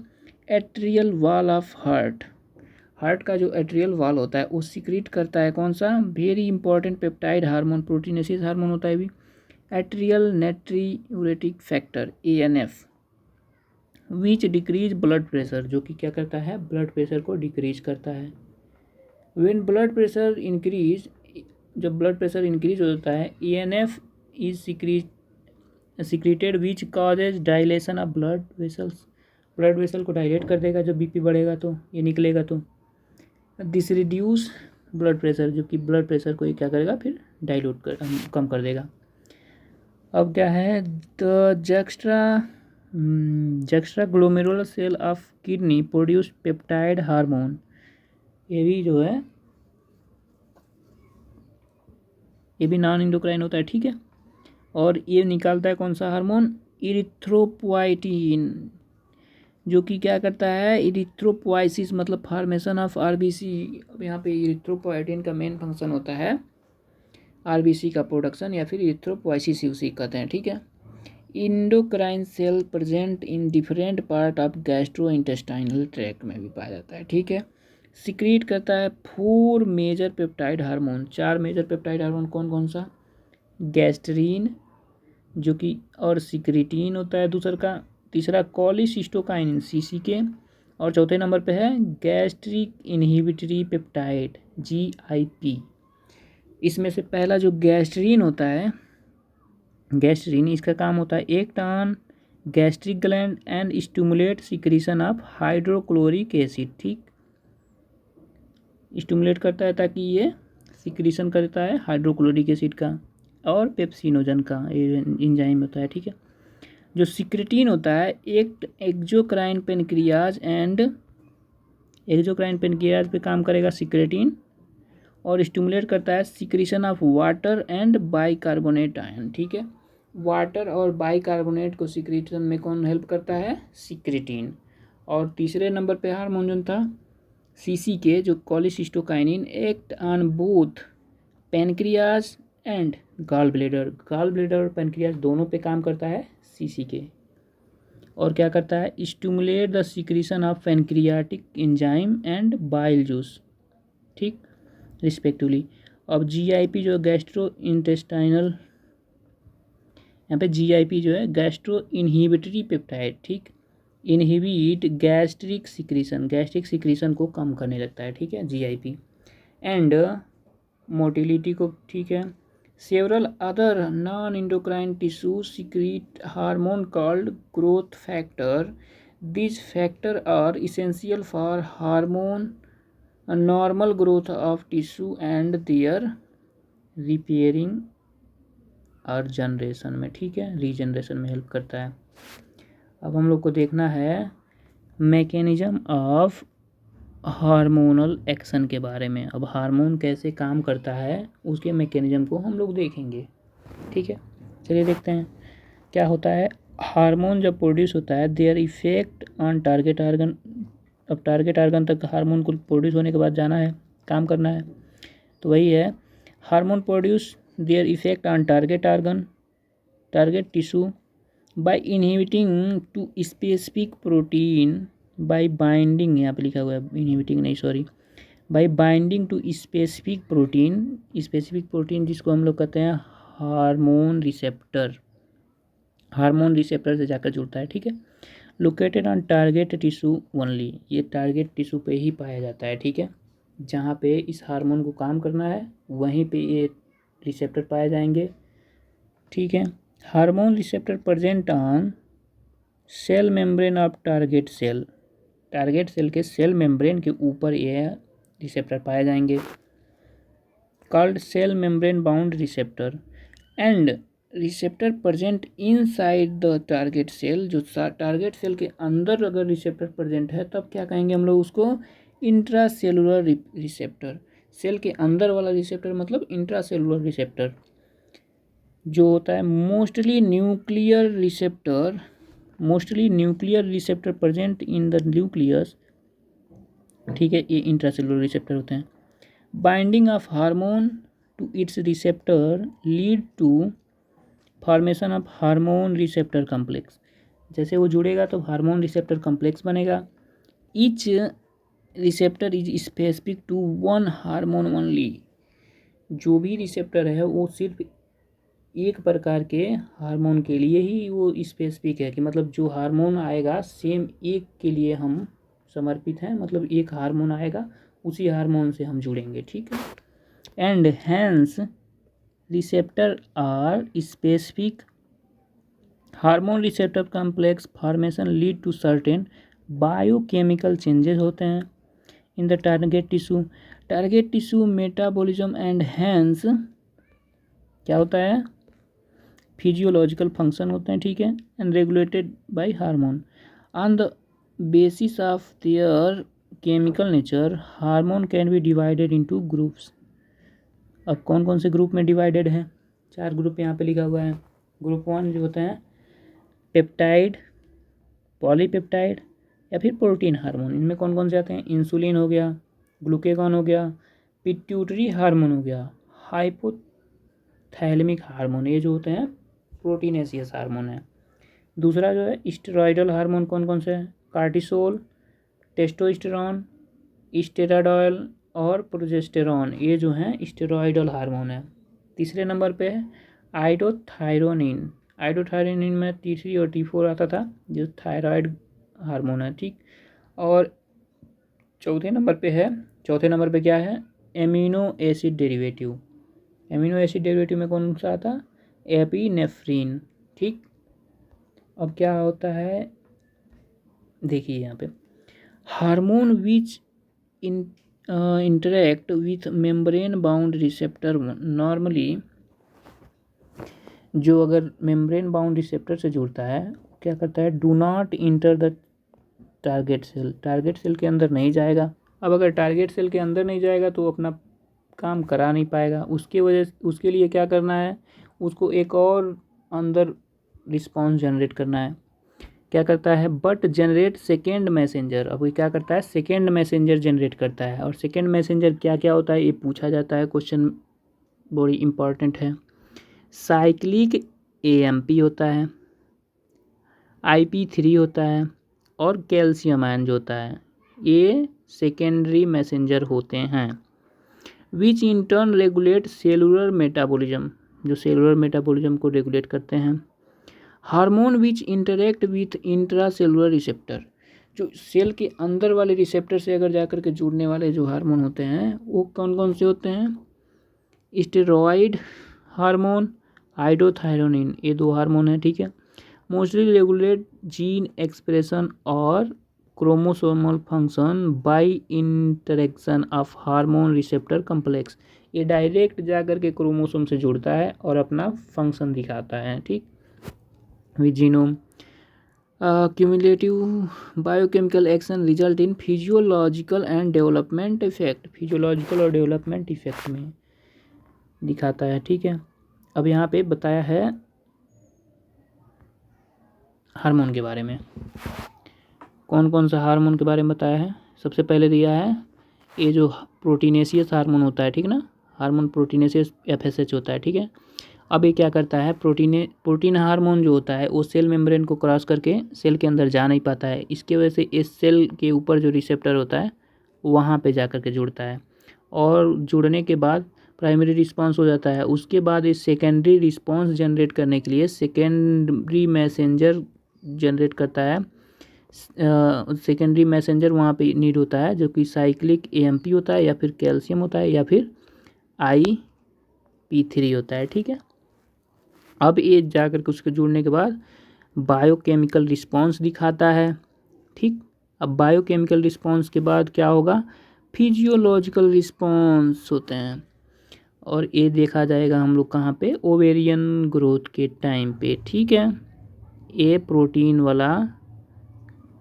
atrial wall of heart, heart का जो एट्रियल वॉल होता है वो सीक्रेट करता है कौन सा? Very important peptide hormone, proteinaceous hormone होता है भी, atrial natriuretic factor ANF, which decrease blood pressure, जो कि क्या करता है? ब्लड प्रेशर को डिक्रीज करता है। व्हेन ब्लड प्रेशर इंक्रीज, जब ब्लड प्रेशर इंक्रीज होता है ANF is secreted which causes dilation of blood vessels, blood vessel को डायलेट कर देगा जब BP बढ़ेगा तो ये निकलेगा तो। दिस रिड्यूस ब्लड प्रेशर, जो कि ब्लड प्रेशर को ये क्या करेगा फिर डाइल्यूट कर कम कर देगा। अब क्या है? The juxtaglomerular cell of kidney produce peptide hormone. ये भी जो है ये भी नॉन इंडोक्राइन होता है, ठीक है। और ये निकालता है कौन सा हार्मोन? इरिथ्रोपोइटिन, जो कि क्या करता है? इरिथ्रोपोइसिस मतलब फॉर्मेशन ऑफ RBC। अब यहाँ पे इरिथ्रोपोइटिन का मेन फंक्शन होता है RBC का प्रोडक्शन या फिर इरिथ्रोपोइसिस उसी कहते हैं, ठीक है। Endocrine cell present in different part of gastrointestinal tract में भी पाया जाता है, ठीक है। सीक्रेट करता है 4 major peptide hormone, 4 major peptide hormone कौन कौन सा? गैस्ट्रीन जो कि और सिक्रेटिन होता है दूसरा का, तीसरा कोलिसिस्टोकाइनिन CCK और चौथे नंबर पे है गैस्ट्रिक इनहिबिटरी पेप्टाइड GIP। इसमें से पहला जो गैस्ट्रीन होता है, गैस्ट्रीन इसका काम होता है act on gastric gland and stimulate secretion of hydrochloric acid, ठीक। स्टिमुलेट करता है ताकि ये सिक्रीशन करता है हाइड्रोक्लोरिक एसिड का और पेप्सिनोजन का एंजाइम होता है, ठीक है। जो सिक्रेटिन होता है act exocrine pancreas and exocrine pancreas पे काम करेगा सिक्रेटिन, और स्टिमुलेट करता है secretion of water and bicarbonate ion. ठीक है, वाटर और बाइकार्बोनेट को सिक्रीशन में कौन हेल्प करता है? सिक्रेटिन। और तीसरे नंबर पे हार्मोन जो था CCK जो cholecystokinin act on both pancreas and gall bladder. Gall bladder और पेनक्रियाज दोनों पे काम करता है CCK। और क्या करता है? Stimulate the secretion of pancreatic enzyme and bile juice, ठीक, रिस्पेक्टिवली। अब GIP जो गैस्ट्रो इंटेस्टाइनल, यहाँ पे GIP जो है गैस्ट्रो इनहिबिटरी पेप्टाइड, ठीक, इनहिबिट गैस्ट्रिक सिक्रीशन को कम करने लगता है, ठीक है, GIP। एंड मोटिलिटी को, ठीक है। Several other non endocrine tissue secrete hormone called growth factor. This factor are essential for hormone normal growth of tissue and their repairing और जनरेशन में, ठीक है, रीजनरेशन में हेल्प करता है। अब हम लोग को देखना है मैकेनिज्म ऑफ हार्मोनल एक्शन के बारे में। अब हार्मोन कैसे काम करता है उसके मैकेनिज्म को हम लोग देखेंगे, ठीक है। चलिए देखते हैं क्या होता है। हार्मोन जब प्रोड्यूस होता है their effect on target organ. अब टारगेट आर्गन तक हार्मोन को प्रोड्यूस होने के बाद जाना है, काम करना है, तो वही है hormone produce their effect on target organ, target tissue by inhibiting to specific protein by binding, यहाँ पे लिखा हुआ है इनहिबिटिंग नहीं, sorry, by binding to specific protein जिसको हम लोग कहते हैं हार्मोन रिसेप्टर से जाकर जुड़ता है, ठीक है। Located on target tissue only, ये टारगेट टिश्यू पे ही पाया जाता है, ठीक है। जहाँ पे इस हार्मोन को काम करना है वहीं पे ये रिसेप्टर पाए जाएंगे, ठीक है। Hormone receptor present on cell membrane of target cell के सेल मेम्ब्रेन के ऊपर ये रिसेप्टर पाए जाएंगे, called cell membrane bound receptor. And receptor present inside the target cell, जो टारगेट सेल के अंदर अगर रिसेप्टर प्रेजेंट है तब क्या कहेंगे हम लोग उसको? Intracellular receptor. सेल के अंदर वाला रिसेप्टर मतलब इंट्रासेलुलर रिसेप्टर जो होता है mostly nuclear receptor present in the nucleus, ठीक है, ये इंट्रासेलुलर रिसेप्टर होते हैं। Binding of hormone to its receptor lead to formation of hormone receptor complex. जैसे वो जुड़ेगा तो हार्मोन रिसेप्टर कम्प्लेक्स बनेगा। Each receptor is specific to one hormone only. जो भी रिसेप्टर है वो सिर्फ एक प्रकार के हार्मोन के लिए ही वो स्पेसिफिक है, कि मतलब जो हार्मोन आएगा सेम एक के लिए हम समर्पित हैं, मतलब एक हार्मोन आएगा उसी हार्मोन से हम जुड़ेंगे, ठीक है। And hence receptor are specific hormone receptor complex formation lead to certain biochemical changes होते हैं in the target tissue metabolism and hence क्या होता है? फिजियोलॉजिकल फंक्शन होते हैं, ठीक है, and regulated by hormone on the basis of their chemical nature. Hormone can be divided into groups. अब कौन कौन से ग्रुप में डिवाइडेड है? 4 ग्रुप यहाँ पे लिखा हुआ है। ग्रुप 1 जो होते हैं पेप्टाइड, पॉलीपेप्टाइड या फिर प्रोटीन हार्मोन। इनमें कौन कौन से आते हैं? इंसुलिन हो गया, ग्लूकेगॉन हो गया, पिट्यूटरी हार्मोन हो गया, हाइपोथैलेमिक हार्मोन, ये जो होते हैं प्रोटीनेशियस हार्मोन है। दूसरा जो है स्टेरॉयडल हार्मोन, कौन कौन से हैं? कार्टिसोल, टेस्टोस्टेरोन, स्टेराडॉयल और प्रोजेस्टेरॉन, ये जो हैं स्टेरॉयडल हार्मोन है। तीसरे नंबर पे है आइडोथायरोनिन में T3 और T4 आता था जो थायराइड हार्मोन है, ठीक। और चौथे नंबर पे क्या है? एमिनो एसिड डेरिवेटिव में कौन सा आता? एपिनेफ्रिन, ठीक। अब क्या होता है देखिए यहाँ पे hormone which interact with membrane bound receptor normally, जो अगर मेम्ब्रेन बाउंड रिसेप्टर से जुड़ता है क्या करता है? Do not enter the target cell के अंदर नहीं जाएगा। अब अगर टारगेट सेल के अंदर नहीं जाएगा तो अपना काम करा नहीं पाएगा। उसके लिए क्या करना है, उसको एक और अंदर रिस्पॉन्स जनरेट करना है। क्या करता है, बट जनरेट सेकेंड मैसेंजर। अब ये क्या करता है, सेकेंड मैसेंजर जनरेट करता है। और सेकेंड मैसेंजर क्या क्या होता है ये पूछा जाता है, क्वेश्चन बड़ी इंपॉर्टेंट है। साइक्लिक AMP होता है, IP3 होता है, और कैल्शियम आयन जो होता है, ये सेकेंडरी मैसेंजर होते हैं। Which in turn regulate cellular metabolism, जो सेलुलर मेटाबॉलिज्म को रेगुलेट करते हैं। Hormone which interact with intracellular receptor, जो सेल के अंदर वाले रिसेप्टर से अगर जाकर के जुड़ने वाले जो हार्मोन होते हैं वो कौन कौन से होते हैं, स्टेरॉइड हार्मोन, आइडोथायरोनिन, ये 2 हार्मोन हैं, ठीक है। मोस्टली रेगुलेट जीन एक्सप्रेशन और chromosomal function by interaction of hormone receptor complex, ये डायरेक्ट जाकर के क्रोमोसोम से जुड़ता है और अपना फंक्शन दिखाता है, ठीक। With genome cumulative biochemical action result in physiological and development effect, physiological और डेवलपमेंट इफेक्ट में दिखाता है, ठीक है। अब यहाँ पे बताया है हार्मोन के बारे में, कौन कौन सा हार्मोन के बारे में बताया है। सबसे पहले दिया है ये जो प्रोटीनेशियस हार्मोन होता है, ठीक ना, हार्मोन प्रोटीनेशियस FSH होता है, ठीक है। अब ये क्या करता है, प्रोटीन हार्मोन जो होता है वो सेल मेम्ब्रेन को क्रॉस करके सेल के अंदर जा नहीं पाता है। इसकी वजह से इस सेल के ऊपर जो रिसेप्टर होता है वहाँ पे जा कर के जुड़ता है, और जुड़ने के बाद प्राइमरी रिस्पांस हो जाता है। उसके बाद इस सेकेंडरी रिस्पांस जनरेट करने के लिए सेकेंडरी मैसेंजर जनरेट करता है। सेकेंडरी मैसेंजर वहाँ पे नीड होता है, जो कि साइक्लिक AMP होता है, या फिर कैल्शियम होता है, या फिर IP3 होता है, ठीक है। अब ये जाकर के उसके जुड़ने के बाद बायोकेमिकल रिस्पांस दिखाता है, ठीक। अब बायोकेमिकल रिस्पांस के बाद क्या होगा, फिजियोलॉजिकल रिस्पांस होते हैं, और ये देखा जाएगा हम लोग कहाँ पे, ओवेरियन ग्रोथ के टाइम पे, ठीक है। ये प्रोटीन वाला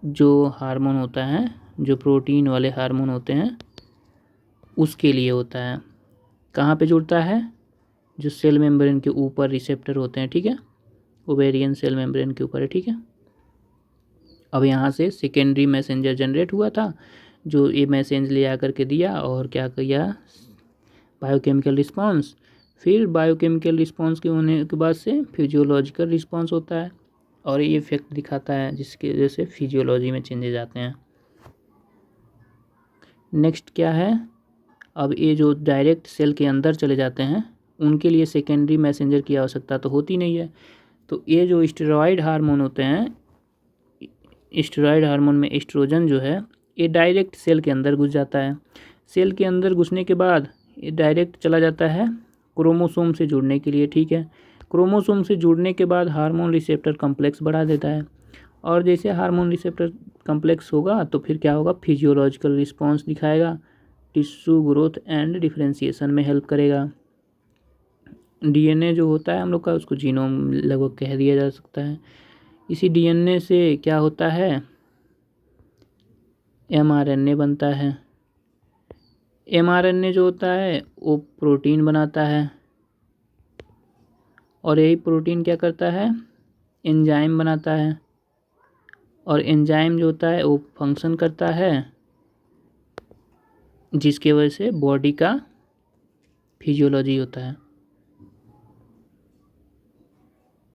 जो हार्मोन होता है, जो प्रोटीन वाले हार्मोन होते हैं उसके लिए होता है। कहाँ पे जुड़ता है, जो सेल मेम्ब्रेन के ऊपर रिसेप्टर होते हैं, ठीक है, ओवेरियन सेल मेम्ब्रेन के ऊपर है, ठीक है। अब यहाँ से सेकेंडरी मैसेंजर जनरेट हुआ था, जो ये मैसेज ले आकर के दिया और क्या किया, बायोकेमिकल रिस्पांस। फिर बायोकेमिकल रिस्पांस के होने के बाद से फिजियोलॉजिकल रिस्पांस होता है, और ये इफेक्ट दिखाता है जिसकी वजह से फिजियोलॉजी में चेंजेज आते हैं। नेक्स्ट क्या है, अब ये जो डायरेक्ट सेल के अंदर चले जाते हैं उनके लिए सेकेंडरी मैसेंजर की आवश्यकता तो होती नहीं है। तो ये जो स्टेरॉइड हार्मोन होते हैं, स्टेरॉइड हार्मोन में एस्ट्रोजन जो है ये डायरेक्ट सेल के अंदर घुस जाता है। सेल के अंदर घुसने के बाद ये डायरेक्ट चला जाता है क्रोमोसोम से जुड़ने के लिए, ठीक है। क्रोमोसोम से जुड़ने के बाद हार्मोन रिसेप्टर कम्प्लेक्स बढ़ा देता है, और जैसे हार्मोन रिसेप्टर कम्प्लेक्स होगा तो फिर क्या होगा, फिजियोलॉजिकल रिस्पांस दिखाएगा, टिश्यू ग्रोथ एंड डिफरेंशिएशन में हेल्प करेगा। DNA जो होता है हम लोग का, उसको जीनोम लगभग कह दिया जा सकता है। इसी DNA से क्या होता है, mRNA बनता है। mRNA जो होता है वो प्रोटीन बनाता है, और यही प्रोटीन क्या करता है, एंजाइम बनाता है, और एंजाइम जो होता है वो फंक्शन करता है, जिसके वजह से बॉडी का फिजियोलॉजी होता है।